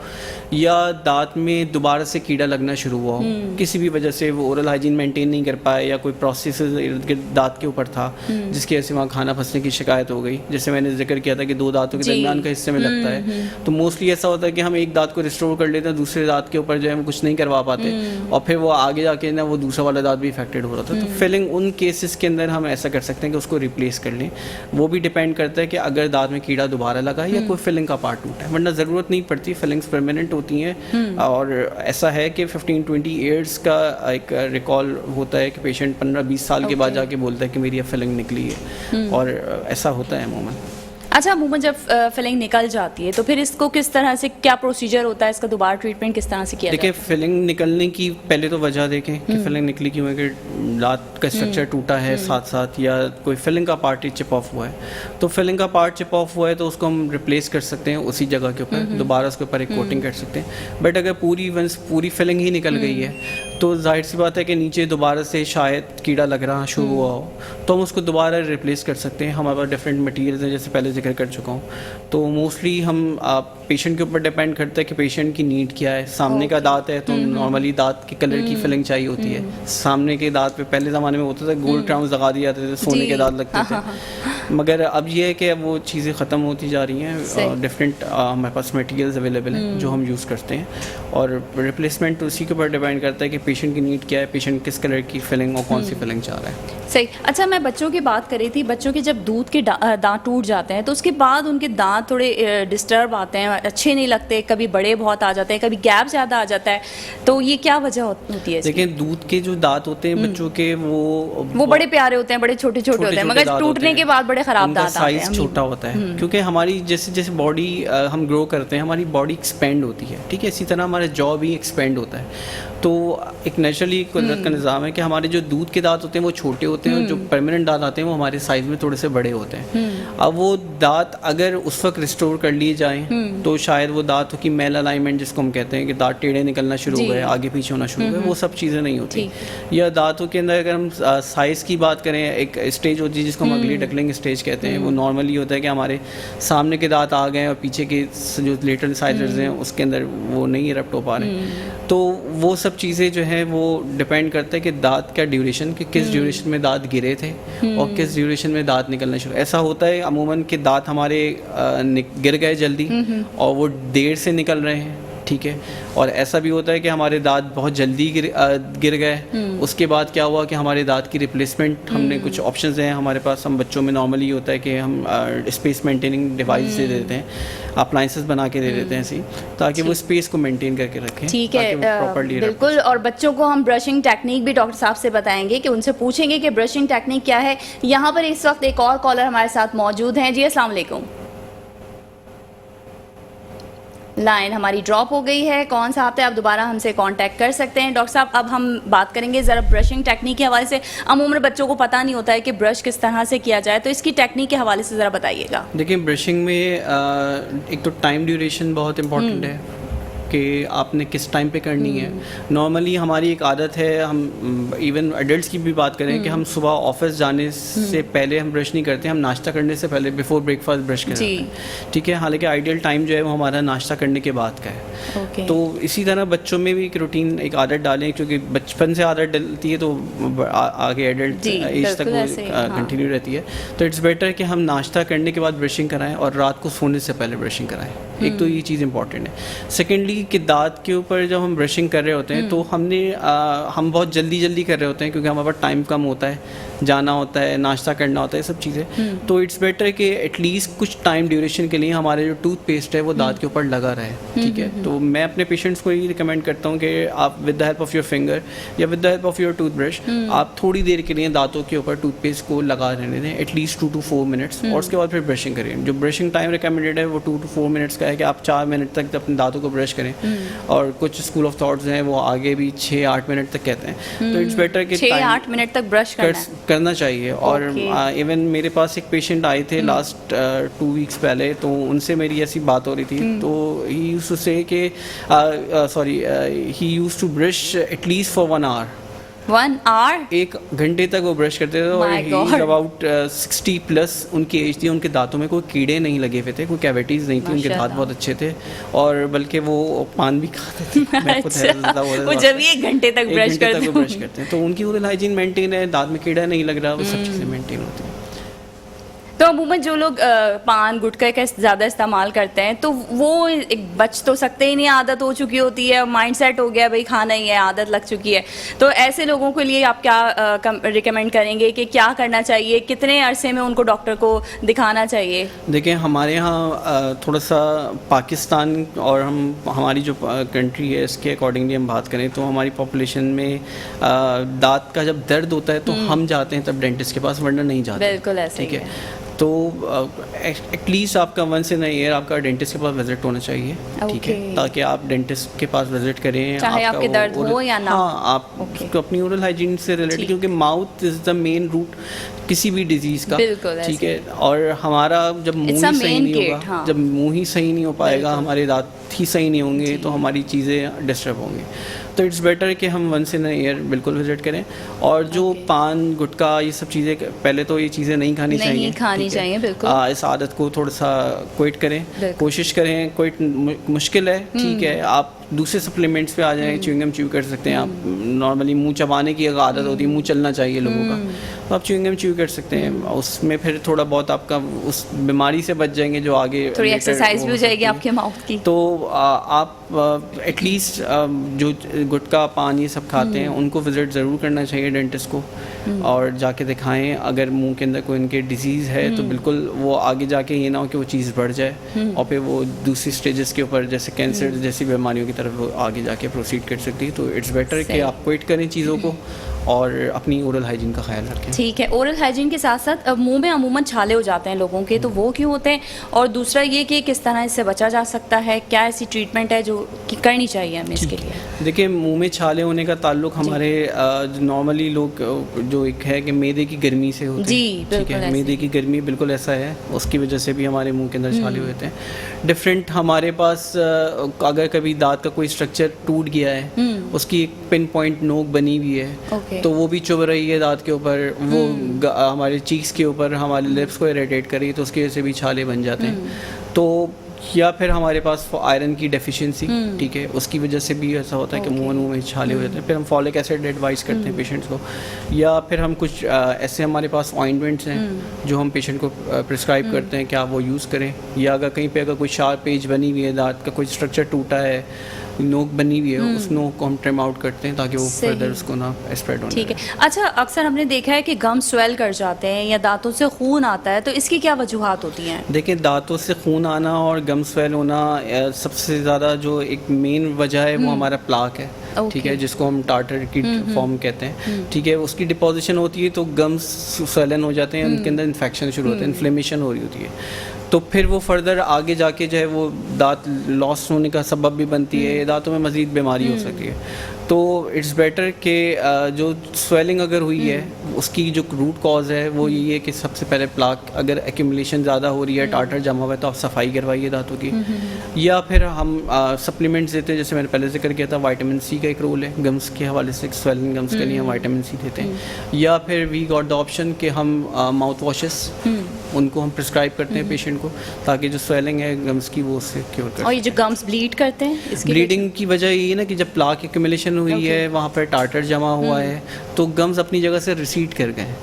या दांत में दोबारा से कीड़ा लगना शुरू हुआ हो, किसी भी वजह से वो ओरल हाइजीन मेंटेन नहीं कर पाए, या कोई प्रोसेस इर्द गिर्द दांत के ऊपर था जिसकी वजह से वहाँ खाना फंसने की शिकायत हो गई। जैसे मैंने जिक्र किया था कि दो दांतों के दरमियान का हिस्से में लगता है, तो मोस्टली ऐसा होता है कि हम एक दांत को रिस्टोर कर लेते हैं, दूसरे दांत के ऊपर जो है हम कुछ नहीं करवा पाते, और फिर वो आगे जाके ना वो दूसरा वाला दांत भी इफेक्टेड हो रहा था। तो फिलिंग उन केसेस के अंदर हम ऐसा कर सकते हैं कि उसको रिप्लेस कर लें। वो भी डिपेंड करता है कि अगर दांत में कीड़ा दोबारा लगा है या कोई फिलिंग का पार्ट टूटा है, वरना ज़रूरत नहीं पड़ती, फिलिंग्स परमानेंट होती हैं। और ऐसा है कि 15-20 ईयर्स का एक रिकॉल होता है कि पेशेंट 15-20 साल के बाद जाके बोलता है कि मेरी फिलिंग निकली है, और ऐसा होता है अमूमन। अच्छा, अमूमन जब फिलिंग निकल जाती है तो फिर इसको किस तरह से, क्या प्रोसीजर होता है इसका, दोबारा ट्रीटमेंट किस तरह से किया जाता है? देखिए, फिलिंग निकलने की पहले तो वजह देखें कि फिलिंग निकली क्यों है, कि दांत का स्ट्रक्चर टूटा है साथ साथ, या कोई फिलिंग का पार्ट ही चिप ऑफ हुआ है। तो फिलिंग का पार्ट चिप ऑफ हुआ है तो उसको हम रिप्लेस कर सकते हैं उसी जगह के ऊपर, दोबारा उसके ऊपर एक कोटिंग कर सकते हैं। बट अगर पूरी फिलिंग ही निकल गई है तो जाहिर सी बात है कि नीचे दोबारा से शायद कीड़ा लग रहा शुरू हुआ हो, तो हम उसको दोबारा रिप्लेस कर सकते हैं। हमारे पास डिफरेंट मटीरियल्स हैं, जैसे पहले जिक्र कर चुका हूँ। तो मोस्टली हम पेशेंट के ऊपर डिपेंड करता है कि पेशेंट की नीड क्या है। सामने का दांत है तो नॉर्मली दांत के कलर की फिलिंग चाहिए होती है। सामने के दांत पे पहले ज़माने में होता था गोल्ड क्राउन्स लगा दिए जाते थे, सोने के दांत लगते थे, मगर अब ये है कि वो चीज़ें ख़त्म होती जा रही हैं। डिफरेंट हमारे पास मटेरियल्स अवेलेबल हैं जो हम यूज़ करते हैं, और रिप्लेसमेंट उसी के ऊपर डिपेंड करता है कि पेशेंट की नीड क्या है, पेशेंट किस कलर की फिलिंग और कौन सी फिलिंग चाह रहा है। सही। अच्छा, मैं बच्चों की बात कर रही थी। बच्चों के जब दूध के दांत टूट जाते हैं तो उसके बाद उनके दांत थोड़े डिस्टर्ब आते हैं, अच्छे नहीं लगते, कभी बड़े बहुत आ जाते हैं, कभी गैप ज़्यादा आ जाता है, तो ये क्या वजह होती है? देखिए, दूध के जो दांत होते हैं बच्चों के, वो बड़े प्यारे होते हैं, बड़े छोटे छोटे होते हैं, मगर टूटने के बाद बड़े ख़राब दांत आते हैं। साइज छोटा होता है क्योंकि हमारी जैसे जैसे बॉडी हम ग्रो करते हैं, हमारी बॉडी एक्सपेंड होती है, ठीक है, इसी तरह हमारा जॉ भी एक्सपेंड होता है। तो एक नेचुरली कुदरत का निज़ाम है कि हमारे जो दूध के दांत होते हैं वो छोटे होते हैं और जो परमानेंट दांत आते हैं वो हमारे साइज़ में थोड़े से बड़े होते हैं। अब वो दांत अगर उस वक्त रिस्टोर कर लिए जाएं तो शायद वो दांतों की मेल अलाइनमेंट जिसको हम कहते हैं कि दांत टेढ़े निकलना शुरू हो गए, आगे पीछे होना शुरू हो गए, वो सब चीज़ें नहीं होती। या दांतों के अंदर अगर हम साइज़ की बात करें, एक स्टेज होती है जिसको हम अगली डकलिंग स्टेज कहते हैं। वो नॉर्मली होता है कि हमारे सामने के दांत आ गए और पीछे के जो लेटरल इंसाइजर्स हैं उसके अंदर वो नहीं इरप्ट हो पा रहे। तो वो सब चीज़ें जो हैं वो डिपेंड करता है कि दांत का ड्यूरेशन, कि किस ड्यूरेशन में दांत गिरे थे और किस ड्यूरेशन में दांत निकलना शुरू। ऐसा होता है अमूमन कि दांत हमारे गिर गए जल्दी और वो देर से निकल रहे हैं, ठीक है। और ऐसा भी होता है कि हमारे दांत बहुत जल्दी गिर गए, उसके बाद क्या हुआ कि हमारे दांत की रिप्लेसमेंट, हमने कुछ ऑप्शंस हैं हमारे पास। हम बच्चों में नॉर्मली होता है कि हम स्पेस मेंटेनिंग डिवाइस दे देते हैं, अप्लाइंसेस बना के दे देते हैं ऐसी, ताकि वो स्पेस को मेंटेन करके रखें। ठीक है, बिल्कुल। और बच्चों को हम ब्रशिंग टेक्निक भी डॉक्टर साहब से बताएंगे कि उनसे पूछेंगे कि ब्रशिंग टेक्निक क्या है। यहाँ पर इस वक्त एक और कॉलर हमारे साथ मौजूद हैं। जी अस्सलाम वालेकुम। लाइन हमारी ड्रॉप हो गई है। कौन सा आप दोबारा हमसे कांटेक्ट कर सकते हैं। डॉक्टर साहब, अब हम बात करेंगे ज़रा ब्रशिंग टेक्निक के हवाले से। अमूमन बच्चों को पता नहीं होता है कि ब्रश किस तरह से किया जाए, तो इसकी टेक्निक के हवाले से ज़रा बताइएगा। देखिए, ब्रशिंग में एक तो टाइम ड्यूरेशन बहुत इंपॉर्टेंट है कि आपने किस टाइम पे करनी है। नॉर्मली हमारी एक आदत है, हम इवन एडल्ट्स की भी बात करें कि हम सुबह ऑफिस जाने से पहले हम ब्रश नहीं करते, हम नाश्ता करने से पहले बिफोर ब्रेकफास्ट ब्रश करते हैं, ठीक है। हालांकि आइडियल टाइम जो है वो हमारा नाश्ता करने के बाद का है। तो इसी तरह बच्चों में भी एक रूटीन, एक आदत डालें, क्योंकि बचपन से आदत डलती है तो आगे एडल्ट एज तक वो कंटिन्यू रहती है। तो इट्स बेटर कि हम नाश्ता करने के बाद ब्रशिंग कराएं और रात को सोने से पहले ब्रशिंग कराएं। एक तो ये चीज़ इंपॉर्टेंट है। सेकेंडली कि दांत के ऊपर जब हम ब्रशिंग कर रहे होते हैं तो हम बहुत जल्दी कर रहे होते हैं, क्योंकि हमारे पास टाइम कम होता है, जाना होता है, नाश्ता करना होता है, सब चीज़ें। तो इट्स बेटर कि एटलीस्ट कुछ टाइम ड्यूरेशन के लिए हमारे जो टूथपेस्ट है वो दांत के ऊपर लगा रहे, ठीक है। तो मैं अपने पेशेंट्स को यही रिकमेंड करता हूँ कि आप with the help of your finger या with the help of your toothbrush आप थोड़ी देर के लिए दांतों के ऊपर टूथपेस्ट को लगा रहने दें, एटलीस्ट 2 to 4 मिनट्स, और उसके बाद फिर ब्रशिंग करें। जो ब्रशिंग टाइम रिकमेंडेड है वो 2 to 4 मिनट्स का है कि आप 4 मिनट तक अपने दांतों को ब्रश करें, और कुछ स्कूल ऑफ थॉट्स हैं वो आगे भी 6-8 मिनट तक कहते हैं। तो इट्स बेटर कि 6-8 मिनट तक ब्रश करना चाहिए। और इवन मेरे पास एक पेशेंट आए थे लास्ट 2 वीक्स पहले, तो उनसे मेरी ऐसी बात हो रही थी। तो ही यूज्ड टू से कि he used to brush at least for 1 hour। 1 hour? 1 घंटे तक वो ब्रश करते थे। और अबाउट 60 प्लस उनकी एज थी, उनके दांतों में कोई कीड़े नहीं लगे हुए थे, कोई कैविटीज़ नहीं थी, उनके दांत बहुत अच्छे थे, और बल्कि वो पान भी खाते थे। मैं खुद वो जब 1 घंटे तक ब्रश करते हैं तो उनकी ओरल हाइजीन मेंटेन है, दांत में कीड़ा नहीं लग रहा, वो सब चीज़ें मेंटेन होती हैं। तो अमूमन जो लोग पान गुटखा का ज़्यादा इस्तेमाल करते हैं तो वो एक बच तो सकते ही नहीं, आदत हो चुकी होती है, माइंड सेट हो गया भाई खाना ही है, आदत लग चुकी है। तो ऐसे लोगों के लिए आप क्या रिकमेंड करेंगे कि क्या करना चाहिए, कितने अरसे में उनको डॉक्टर को दिखाना चाहिए? देखिए, हमारे यहाँ थोड़ा सा पाकिस्तान और हमारी जो कंट्री है इसके अकॉर्डिंगली हम बात करें तो हमारी पॉपुलेशन में दांत का जब दर्द होता है तो हम जाते हैं तब डेंटिस्ट के पास, वरना नहीं जाते। बिल्कुल ऐसे ही है। तो एटलीस्ट आपका वंस इन अ ईयर आपका डेंटिस्ट के पास विजिट होना चाहिए, ठीक है, ताकि आप डेंटिस्ट के पास विजिट करें, चाहे आपके दर्द हो या ना। हाँ, आप तो अपनी ओरल हाइजीन से रिलेटेड, क्योंकि mouth is the main root किसी भी डिजीज़ का, ठीक है। और हमारा जब मुंह ही सही नहीं होगा, जब मुंह ही सही नहीं हो पाएगा, हमारे दांत ही सही नहीं होंगे, तो हमारी चीज़ें डिस्टर्ब होंगी। तो इट्स बेटर कि हम वंस इन अ ईयर बिल्कुल विजिट करें। और जो पान गुटखा ये सब चीज़ें, पहले तो ये चीज़ें नहीं खानी चाहिए, बिल्कुल। इस आदत को थोड़ा सा क्विट करें, कोशिश करें। क्विट मुश्किल है, ठीक है, आप दूसरे सप्लीमेंट्स पे आ जाएं, च्युइंगम च्यू कर सकते हैं आप। नॉर्मली मुंह चबाने की अगर आदत होती है, मुंह चलना चाहिए लोगों का, तो आप च्युइंगम च्यू कर सकते हैं। उसमें फिर थोड़ा बहुत आपका उस बीमारी से बच जाएंगे जो आगे, थोड़ी एक्सरसाइज भी हो जाएगी आपके माउथ की। तो आप एटलीस्ट जो गुटखा पान ये सब खाते हैं उनको विजिट ज़रूर करना चाहिए डेंटिस्ट को, और जाके दिखाएं। अगर मुंह के अंदर कोई इनके डिजीज़ है तो बिल्कुल वो आगे जाके ये ना हो कि वो चीज़ बढ़ जाए और फिर वो दूसरी स्टेजेस के ऊपर जैसे कैंसर जैसी बीमारियों की तरफ वो आगे जाके प्रोसीड कर सकती है। तो इट्स बेटर कि आप क्विट करें चीज़ों को और अपनी ओरल हाइजीन का ख्याल रखें। ठीक है, ओरल हाइजीन के साथ साथ मुंह में अमूमन छाले हो जाते हैं लोगों के, तो वो क्यों होते हैं, और दूसरा ये कि किस तरह इससे बचा जा सकता है, क्या ऐसी ट्रीटमेंट है जो कि करनी चाहिए हमें इसके लिए? देखिए, मुंह में छाले होने का ताल्लुक हमारे नॉर्मली लोग जो एक है कि मैदे की गर्मी से होते हैं। जी, ठीक है, मैदे की गर्मी बिल्कुल ऐसा है, उसकी वजह से भी हमारे मुंह के अंदर छाले होते हैं। डिफरेंट हमारे पास अगर कभी दांत का कोई स्ट्रक्चर टूट गया है, उसकी एक पिन पॉइंट नोक बनी हुई है, तो वो भी चुभ रही है दांत के ऊपर, वो हमारे चीक्स के ऊपर, हमारे लिप्स को इरिटेट कर रही है, तो उसकी वजह से भी छाले बन जाते हैं। तो या फिर हमारे पास आयरन की डेफिशिएंसी, ठीक है, उसकी वजह से भी ऐसा होता है कि मुंह में छाले हो जाते हैं। फिर हम फॉलिक एसिड एडवाइस करते हैं पेशेंट्स को, या फिर हम कुछ ऐसे हमारे पास ऑइंटमेंट्स हैं जो हम पेशेंट को प्रिस्क्राइब करते हैं कि आप वो यूज़ करें। या अगर कहीं पे अगर कोई शार्प एज बनी हुई है, दांत का कोई स्ट्रक्चर टूटा है, नोक बनी हुई है, उस नोक को हम ट्रिम आउट करते हैं ताकि वो फर्दर उसको ना स्प्रेड होने। ठीक है। अच्छा, अक्सर हमने देखा है कि गम स्वेल कर जाते हैं या दांतों से खून आता है, तो इसकी क्या वजूहात होती हैं? देखिए, दांतों से खून आना और गम स्वेल होना सबसे ज़्यादा जो एक मेन वजह है वो हमारा प्लाक है, ठीक है, जिसको हम टार्टर की फॉर्म कहते हैं। ठीक है, उसकी डिपोजिशन होती है तो गम्स स्वेलन हो जाते हैं, उनके अंदर इन्फेक्शन शुरू होते हैं, इन्फ्लेमेशन हो रही होती है, तो फिर वो फर्दर आगे जाके जो है वो दांत लॉस होने का सबब भी बनती है, दांतों में मज़ीद बीमारी हो सकती है। तो इट्स बेटर कि जो स्वेलिंग अगर हुई है उसकी जो रूट कॉज है वो यही है कि सबसे पहले प्लाक, अगर एक्यूमुलेशन ज़्यादा हो रही है, टार्टर जमा हुआ है, तो आप सफाई करवाइए दांतों की। या फिर हम सप्लीमेंट्स देते हैं, जैसे मैंने पहले जिक्र किया था, विटामिन सी का एक रोल है गम्स के हवाले से, स्वेलिंग गम्स के लिए हम विटामिन सी देते हैं। या फिर वी गॉट द ऑप्शन कि हम माउथ वॉशेस उनको हम प्रिस्क्राइब करते हैं पेशेंट को, ताकि जो स्वेलिंग है गम्स की वो उससे क्योर कर। और ये जो गम्स ब्लीड करते हैं, इसकी ब्लीडिंग की वजह यही है ना कि जब प्लाक एक्यूमुलेशन हुई है, वहाँ पर टार्टर जमा हुआ है, तो गम्स अपनी जगह से रिसीड कर गए,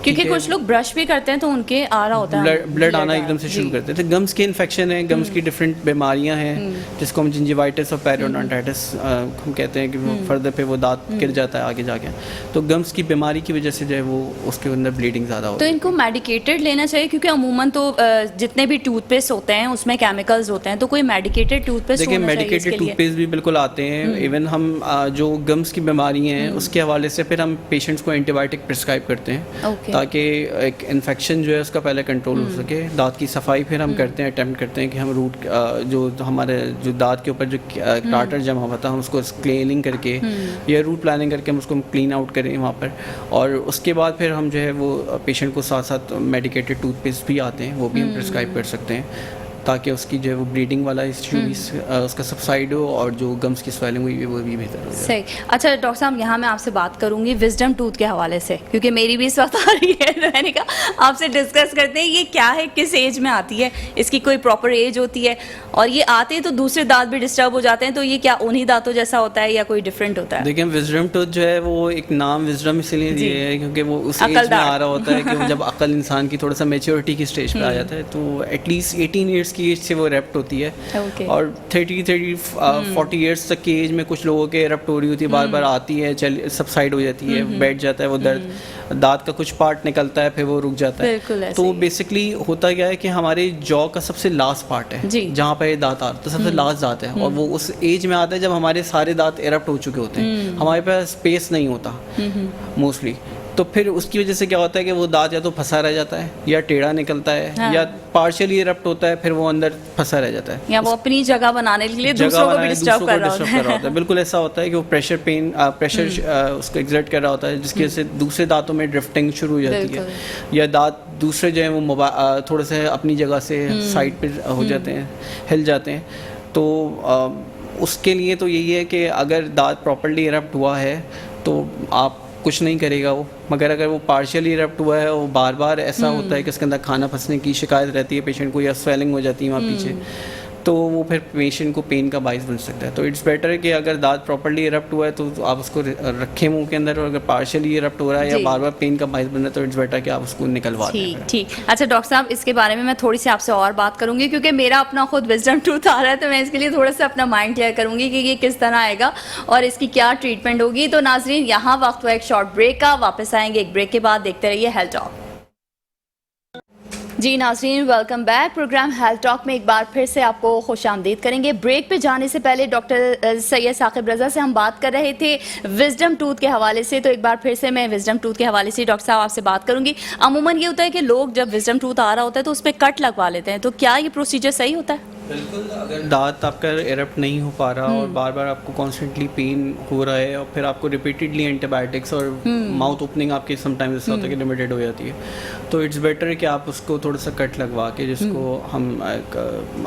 क्योंकि कुछ लोग ब्रश भी करते हैं तो उनके आ रहा होता है, ब्लड आना एकदम से शुरू करते हैं। तो गम्स के इन्फेक्शन है, गम्स की डिफरेंट बीमारियां हैं, जिसको हम जिंजिवाइटिस और पेरियोडोंटाइटिस हम कहते हैं कि वो फर्दर पे वो दांत गिर जाता है आगे जाके। तो गम्स की बीमारी की वजह से जो है वो उसके अंदर ब्लीडिंग ज़्यादा होती है। तो इनको मेडिकेटेड लेना चाहिए, क्योंकि अमूमन तो जितने भी टूथपेस्ट होते हैं उसमें केमिकल्स होते हैं, तो कोई मेडिकेटेड टूथपेस्ट देखिए, मेडिकेटेड टूथपेस्ट भी बिल्कुल आते हैं। इवन हम जो गम्स की बीमारी हैं उसके हवाले से फिर हम पेशेंट्स को एंटीबायोटिक प्रिस्क्राइब करते हैं, ताकि एक इन्फेक्शन जो है उसका पहले कंट्रोल हो सके। दांत की सफाई फिर हम करते हैं, अटेम्प्ट करते हैं कि हम रूट जो हमारे जो दांत के ऊपर जो टार्टर जमा हुआ था हम उसको क्लीनिंग करके या रूट प्लानिंग करके हम उसको क्लीन आउट करें वहाँ पर। और उसके बाद फिर हम जो है वो पेशेंट को साथ साथ मेडिकेटेड टूथपेस्ट भी आते हैं, वो भी हम प्रिस्क्राइब कर सकते हैं, ताकि उसकी जो है वो ब्लीडिंग वाला इशू उसका सबसाइड हो और जो गम्स की स्वेलिंग हुई है वो भी बेहतर हो जाए। सही। अच्छा डॉक्टर साहब, यहाँ मैं आपसे बात करूँगी विजडम टूथ के हवाले से, क्योंकि मेरी भी इस वक्त आ रही है, तो मैंने कहा आपसे डिस्कस करते हैं ये क्या है, किस एज में आती है, इसकी कोई प्रॉपर एज होती है, और ये आते हैं तो दूसरे दांत भी डिस्टर्ब हो जाते हैं, तो ये क्या उन्हीं दांतों जैसा होता है या कोई डिफरेंट होता है? देखिए, विजडम टूथ जो है वो एक नाम विजडम इसलिए दिए है क्योंकि वो उस एज में आ रहा होता है कि वो जब अकल इंसान की थोड़ा सा मेच्योरिटी की स्टेज पे आ जाता है, तो एटलीस्ट 18 ईयर्स की एज से वो रेप्ट होती है। और 40 ईयर्स तक की एज में कुछ लोगों के एरप्ट हो रही होती है, बार बार आती है, सबसाइड हो जाती है, बैठ जाता है वो दर्द, दांत का कुछ पार्ट निकलता है फिर वो रुक जाता है। तो बेसिकली होता क्या है कि हमारे जॉ का सबसे लास्ट पार्ट है जहाँ पर दांत आता है, तो सबसे लास्ट दांत है, और वो उस एज में आता है जब हमारे सारे दांत एरप्ट हो चुके होते हैं, हमारे पास स्पेस नहीं होता मोस्टली। तो फिर उसकी वजह से क्या होता है कि वो दांत या तो फंसा रह जाता है या टेढ़ा निकलता है, या पार्शियली इरप्ट होता है, फिर वो अंदर फंसा रह जाता है, या वो अपनी जगह बनाने के लिए दूसरों को भी डिस्टर्ब कर रहा होता है। बिल्कुल ऐसा होता है कि वो प्रेशर उसको एग्जर्ट कर रहा होता है, जिसकी वजह से दूसरे दांतों में ड्रिफ्टिंग शुरू हो जाती है, या दांत दूसरे जो है वो थोड़े से अपनी जगह से साइड पे हो जाते हैं, हिल जाते हैं। तो उसके लिए तो यही है कि अगर दांत प्रॉपर्ली इरप्ट हुआ है तो आप कुछ नहीं करेगा वो, मगर अगर वो पार्शियली इरप्ट हुआ है, वो बार बार ऐसा होता है कि उसके अंदर खाना फंसने की शिकायत रहती है पेशेंट को, या स्वेलिंग हो जाती है वहाँ पीछे, तो वो फिर पेशेंट को पेन का बाइस बन सकता है। तो इट्स बेटर कि अगर दांत प्रॉपर्ली इरप्ट हुआ है तो आप उसको रखें मुंह के अंदर, और अगर पार्शियली इरप्ट हो रहा है या बार बार पेन का बाइस बन रहा है तो इट्स बेटर कि आप उसको निकलवा दें। ठीक। अच्छा डॉक्टर साहब, इसके बारे में मैं थोड़ी सी आपसे और बात करूंगी, क्योंकि मेरा अपना खुद विजडम टूथ आ रहा है, तो मैं इसके लिए थोड़ा सा अपना माइंड क्लियर करूंगी कि ये किस तरह आएगा और इसकी क्या ट्रीटमेंट होगी। तो नाजरीन, यहाँ वक्त हुआ एक शॉर्ट ब्रेक का, वापस आएंगे एक ब्रेक के बाद, देखते रहिए हेल्थ टॉक। जी नाज़रीन, welcome back. Programme health talk में एक बार फिर से आपको खुशामदीद करेंगे। ब्रेक पे जाने से पहले डॉक्टर सैयद साकिब रज़ा से हम बात कर रहे थे विजडम टूथ के हवाले से, तो एक बार फिर से मैं विजडम टूथ के हवाले से डॉक्टर साहब आपसे बात करूंगी। अमूमन ये होता है कि लोग जब विजडम टूथ आ रहा होता है तो उस पर कट लगवा लेते हैं, तो क्या ये प्रोसीजर सही होता है? बिल्कुल, अगर दांत आपका एरप्ट नहीं हो पा रहा और बार बार आपको कॉन्स्टेंटली पेन हो रहा है और फिर आपको रिपीटेडली एंटीबायोटिक्स और माउथ ओपनिंग आपकी समटाइम्स ऐसा होता है कि लिमिटेड हो जाती है, तो इट्स बेटर कि आप उसको थोड़ा सा कट लगवा के, जिसको हम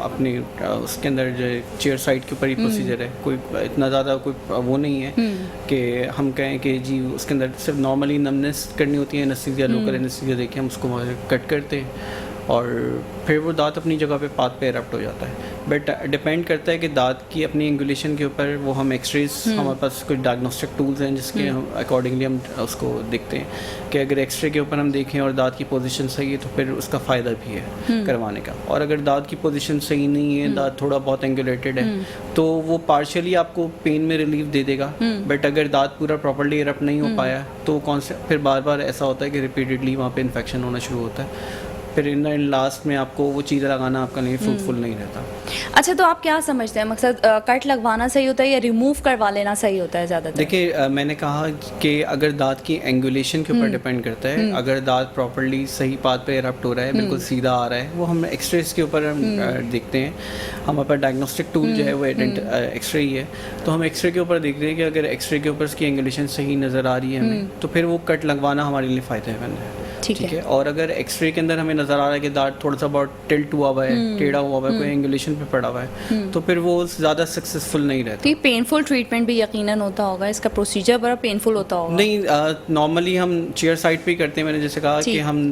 अपने उसके अंदर जो चेयर साइड के ऊपर ही प्रोसीजर है, कोई इतना ज़्यादा कोई वो नहीं है कि हम कहें कि जी उसके अंदर सिर्फ नॉर्मली नमनेस करनी होती है, एनेस्थीसिया लोकल एनेस्थीसिया देके हम उसको कट करते हैं और फिर वो दांत अपनी जगह पे पाथ पे एरप्ट हो जाता है। बट डिपेंड करता है कि दांत की अपनी एंगुलेशन के ऊपर वो हम एक्सरेज, हमारे पास कुछ डायग्नोस्टिक टूल्स हैं जिसके हम अकॉर्डिंगली हम उसको देखते हैं कि अगर एक्सरे के ऊपर हम देखें और दांत की पोजीशन सही है तो फिर उसका फ़ायदा भी है करवाने का, और अगर दांत की पोजीशन सही नहीं है, दांत थोड़ा बहुत एंगुलेटेड है, तो वो पार्शियली आपको पेन में रिलीफ दे देगा। बट अगर दांत पूरा प्रॉपर्ली एरप्ट नहीं हो पाया तो फिर बार बार ऐसा होता है कि रिपीटेडली वहाँ पे इन्फेक्शन होना शुरू होता है, फिर इन लास्ट में आपको वो चीज़ लगाना आपका नहीं फ्रूटफुल नहीं रहता। अच्छा, तो आप क्या समझते हैं, मकसद कट लगवाना सही होता है या रिमूव करवा लेना सही होता है ज़्यादातर? देखिए, मैंने कहा कि अगर दांत की एंगुलेशन के ऊपर डिपेंड करता है, अगर दांत प्रॉपर्ली सही पाथ पे एरप्ट हो रहा है, बिल्कुल सीधा आ रहा है, वो हम एक्सरेज के ऊपर हम देखते हैं। हमारे पास डायग्नोस्टिक टूल जो है वो एक्सरे ही है, तो हम एक्सरे के ऊपर देखते हैं कि अगर एक्सरे के ऊपर उसकी एंगुलेशन सही नज़र आ रही है हमें, तो फिर वो कट लगवाना हमारे लिए फ़ायदेमंद है। ठीक है। और अगर एक्सरे के अंदर हमें नज़र आ रहा है कि दांत थोड़ा सा बहुत टिल्ट हुआ हुआ है, टेढ़ा हुआ हुआ है, कोई एंगुलेशन पे पड़ा हुआ है, तो फिर वो ज़्यादा सक्सेसफुल नहीं रहता। तो ये पेनफुल ट्रीटमेंट भी यकीनन होता होगा, इसका प्रोसीजर बड़ा पेनफुल होता होगा? नहीं, नॉर्मली हम चेयर साइड पे ही करते हैं। मैंने जैसे कहा कि हम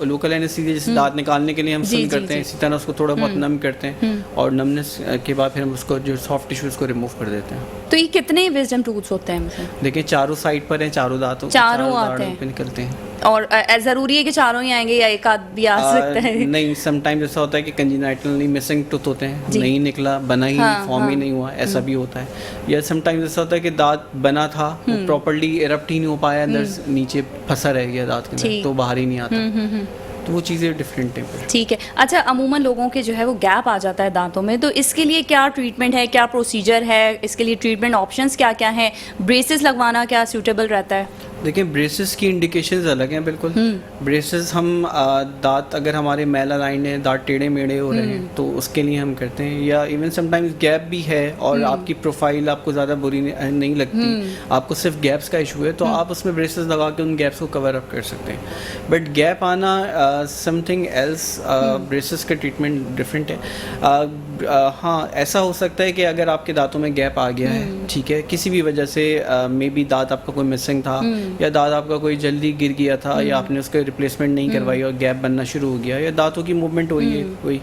लोकल एनेस्थीसिया जैसे दांत निकालने के लिए हम सुन करते हैं, इसी तरह उसको थोड़ा बहुत नम करते हैं और नमनेस के बाद फिर हम उसको जो सॉफ्ट टिश्यूज को रिमूव कर देते हैं। तो ये कितने विजडम टूथ्स होते हैं? देखिए, चारों साइड पर हैं, चारों दांतों चारों आते हैं निकलते हैं। और ज़रूरी है कि चारों ही आएंगे या एक आध भी आ सकता है? नहीं, समटाइम्स ऐसा होता है कि कंजेनाइटली मिसिंग टूथ होते हैं, नहीं निकला, बना ही फॉर्म ही नहीं हुआ, ऐसा भी होता है। या समटाइम्स ऐसा होता है कि दांत बना था, वो प्रॉपर्ली एरप्ट ही नहीं हो पाया, अंदर नीचे फंसा रह गया दांत के अंदर, तो बाहर ही नहीं आता। तो वो चीज़ें डिफरेंट हैं। ठीक है। अच्छा, अमूमन लोगों के जो है वो गैप आ जाता है दांतों में, तो इसके लिए क्या ट्रीटमेंट है, क्या प्रोसीजर है, इसके लिए ट्रीटमेंट ऑप्शंस क्या क्या हैं? ब्रेसेस लगवाना क्या सूटेबल रहता है? देखिए, ब्रेसेस की इंडिकेशंस अलग हैं बिल्कुल। ब्रेसेस हम दांत अगर हमारे मेल अलाइंड है, दांत टेढ़े मेढ़े हो रहे हैं, तो उसके लिए हम करते हैं। या इवन समटाइम्स गैप भी है और आपकी प्रोफाइल आपको ज़्यादा बुरी नहीं लगती, आपको सिर्फ गैप्स का इशू है, तो आप उसमें ब्रेसेस लगा के उन गैप्स को कवर अप कर सकते हैं। बट गैप आना समथिंग एल्स, ब्रेसेस का ट्रीटमेंट डिफरेंट है। हाँ, ऐसा हो सकता है कि अगर आपके दांतों में गैप आ गया है, ठीक है, किसी भी वजह से, मे बी दांत आपका कोई मिसिंग था या दांत आपका कोई जल्दी गिर गया था या आपने उसका रिप्लेसमेंट नहीं करवाई और गैप बनना शुरू हो गया, या दांतों की मूवमेंट हो रही है कोई,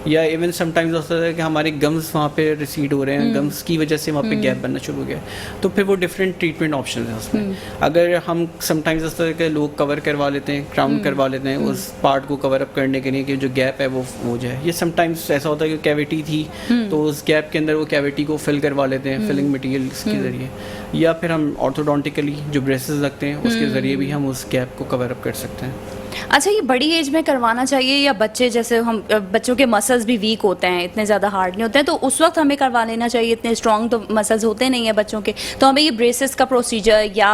या इवन समटाइम्स होता है कि हमारे गम्स वहाँ पे रिसीड हो रहे हैं, गम्स की वजह से वहाँ पे गैप बनना शुरू हो गया, तो फिर वो डिफरेंट ट्रीटमेंट ऑप्शन है उसमें। अगर हम समटाइम्स होता है कि लोग कवर करवा लेते हैं, क्राउन करवा लेते हैं उस पार्ट को कवर अप करने के लिए कि जो गैप है वो हो जाए, या समटाइम्स ऐसा होता है कि कैविटी थी तो उस गैप के अंदर वो कैविटी को फिल करवा लेते हैं फिलिंग मटेरियल के ज़रिए, या फिर हम ऑर्थोडोंटिकली जो ब्रेसेस लगते हैं उसके ज़रिए भी हम उस गैप को कवर अप कर सकते हैं। अच्छा, ये बड़ी एज में करवाना चाहिए या बच्चे, जैसे हम बच्चों के मसल्स भी वीक होते हैं, इतने ज़्यादा हार्ड नहीं होते हैं, तो उस वक्त हमें करवा लेना चाहिए? इतने स्ट्रॉन्ग तो मसल्स होते नहीं हैं बच्चों के, तो हमें ये ब्रेसेस का प्रोसीजर या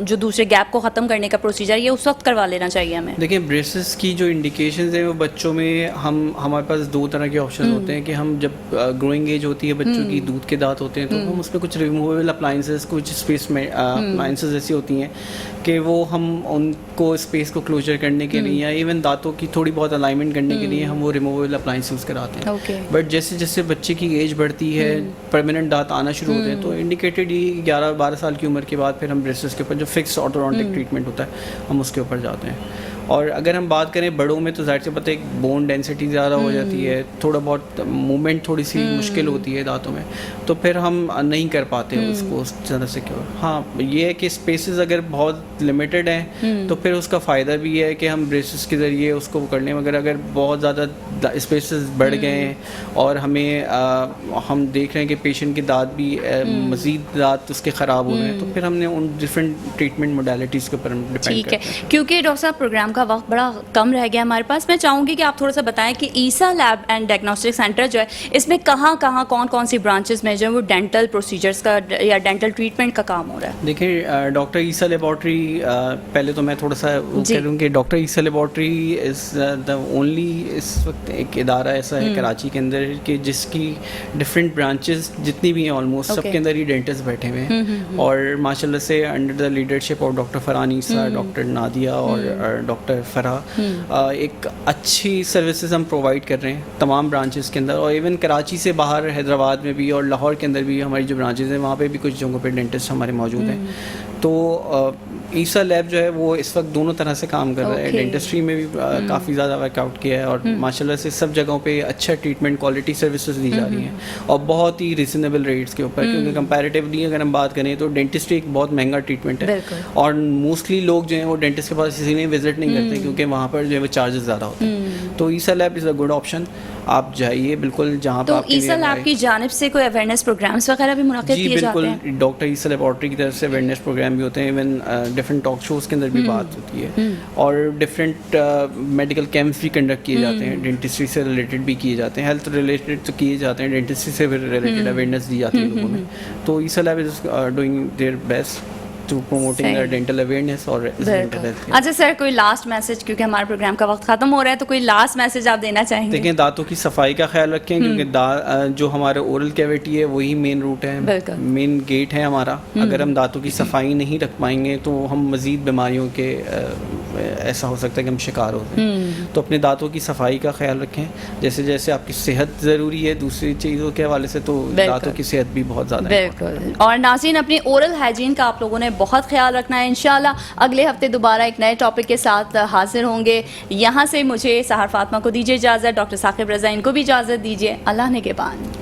जो दूसरे गैप को ख़त्म करने का प्रोसीजर, ये उस वक्त करवा लेना चाहिए हमें? देखिए, ब्रेसेस की जो इंडिकेशंस हैं वो बच्चों में हमारे पास दो तरह के ऑप्शन होते हैं कि हम जब ग्रोइंग एज होती है बच्चों की, दूध के दांत होते हैं, तो हम उसमें कुछ रिमूवेबल अप्लाइंसेस, कुछ स्पेस में अप्लाइंसेस ऐसी होती हैं कि वो हम उनको स्पेस को क्लोजर करने के लिए या इवन दांतों की थोड़ी बहुत अलाइनमेंट करने के लिए हम वो रिमूवेबल अप्लाइंस यूज़ कराते हैं। बट जैसे जैसे बच्चे की एज बढ़ती है, परमानेंट दांत आना शुरू होते हैं, तो इंडिकेटेड ये 11-12 साल की उम्र के बाद फिर हम ब्रेसेस के ऊपर जो फिक्स ऑर्थोडोंटिक ट्रीटमेंट होता है हम उसके ऊपर जाते हैं। और अगर हम बात करें बड़ों में, तो जाहिर से पता है एक बोन डेंसिटी ज़्यादा हो जाती है, थोड़ा बहुत मूवमेंट थोड़ी सी मुश्किल होती है दांतों में, तो फिर हम नहीं कर पाते उसको उस तरह से क्योर। हाँ, ये है कि स्पेसेस अगर बहुत लिमिटेड हैं तो फिर उसका फ़ायदा भी है कि हम ब्रेसेस के ज़रिए उसको करने, मगर अगर बहुत ज़्यादा स्पेसेस बढ़ गए हैं और हमें हम देख रहे हैं कि पेशेंट के दांत भी मज़ीद दांत उसके ख़राब हो रहे हैं, तो फिर हमने उन डिफरेंट ट्रीटमेंट मोडालिटीज़ के ऊपर डिपेंड करते हैं। ठीक है, क्योंकि डॉक्टर साहब प्रोग्राम प्रोग्राम का वक्त बड़ा कम रह गया हमारे पास, मैं चाहूँगी कि आप थोड़ा सा बताएं कि ईसा लैब एंड डायग्नोस्टिक सेंटर जो है इसमें कहाँ कौन कौन सी ब्रांचेस में जो है वो डेंटल प्रोसीजर्स का या डेंटल ट्रीटमेंट का काम हो रहा है। देखिए डॉक्टर ईसा लेबॉर्ट्री, पहले तो मैं थोड़ा सा जी। कह दूँ कि doctor Isa laboratory is the only इस वक्त एक इदारा ऐसा है कराची के अंदर कि जिसकी डिफरेंट ब्रांचेस जितनी भी हैं ऑलमोस्ट सबके अंदर ही डेंटिस्ट बैठे हुए हैं और माशाल्लाह से under the leadership of doctor Farhan Isa, doctor Nadia और डॉक्टर फराह एक अच्छी सर्विसेज हम प्रोवाइड कर रहे हैं तमाम ब्रांचेस के अंदर। और इवन कराची से बाहर हैदराबाद में भी और लाहौर के अंदर भी हमारी जो ब्रांचेस हैं वहाँ पे भी कुछ जगहों पे डेंटिस्ट हमारे मौजूद हैं। तो ईसा लैब जो है वो इस वक्त दोनों तरह से काम कर रहा है, डेंटिस्ट्री में भी काफ़ी ज़्यादा वर्कआउट किया है और माशाल्लाह से सब जगहों पे अच्छा ट्रीटमेंट क्वालिटी सर्विसेज दी जा रही हैं और बहुत ही रिजनेबल रेट्स के ऊपर, क्योंकि कंपैरेटिवली अगर हम बात करें तो डेंटिस्ट्री एक बहुत महंगा ट्रीटमेंट है और मोस्टली लोग जो हैं वो डेंटिस्ट के पास इसीलिए विजिट नहीं करते क्योंकि वहाँ पर जो है वो चार्जेस ज़्यादा होते हैं। तो ईसा lab is a good option, आप जाइए बिल्कुल जहाँ तो पर ईसा लैब की जानिब से कोई अवेयरनेस प्रोग्राम्स वगैरह भी मुनाकिद जी किए जाते बिल्कुल, हैं? डॉक्टर ईसा लेबॉर्ट्री की तरफ से अवेयरनेस प्रोग्राम भी होते हैं, इवन डिफरेंट टॉक शोज़ के अंदर भी बात होती है और डिफरेंट मेडिकल कैंप्स भी कंडक्ट किए जाते हैं, डेंटिस्ट्री से रिलेटेड भी किए जाते हैं, हेल्थ रिलेटेड तो किए जाते हैं, डेंटिस्ट्री से भी रिलेटेड अवेयरनेस दी जाती है लोगों में। तो ईसा lab is doing their best to promoting dental awareness और डेंटल हेल्थ। अच्छा सर, कोई लास्ट मैसेज, क्योंकि हमारे प्रोग्राम का वक्त खत्म हो रहा है, तो कोई लास्ट मैसेज आप देना चाहेंगे? देखिए दांतों की सफाई का ख्याल रखें क्योंकि जो हमारे ओरल कैविटी है वही मेन रूट है, मेन गेट है हमारा। अगर हम दांतों की सफाई नहीं रख पाएंगे तो हम मज़ीद बीमारियों के ऐसा हो सकता है कि हम शिकार होते हैं। तो अपने दांतों की सफाई का ख्याल रखें, जैसे जैसे आपकी सेहत ज़रूरी है दूसरी चीज़ों के हवाले से, तो दांतों की सेहत भी बहुत ज़्यादा बिल्कुल। और नाज़रीन, अपनी ओरल हाइजीन का आप लोगों ने बहुत ख्याल रखना है। इंशाल्लाह अगले हफ्ते दोबारा एक नए टॉपिक के साथ हाजिर होंगे। यहाँ से मुझे सहर फातिमा को दीजिए इजाज़त, डॉक्टर साकिब रज़ा इनको भी इजाज़त दीजिए। अल्लाह ने के बाद।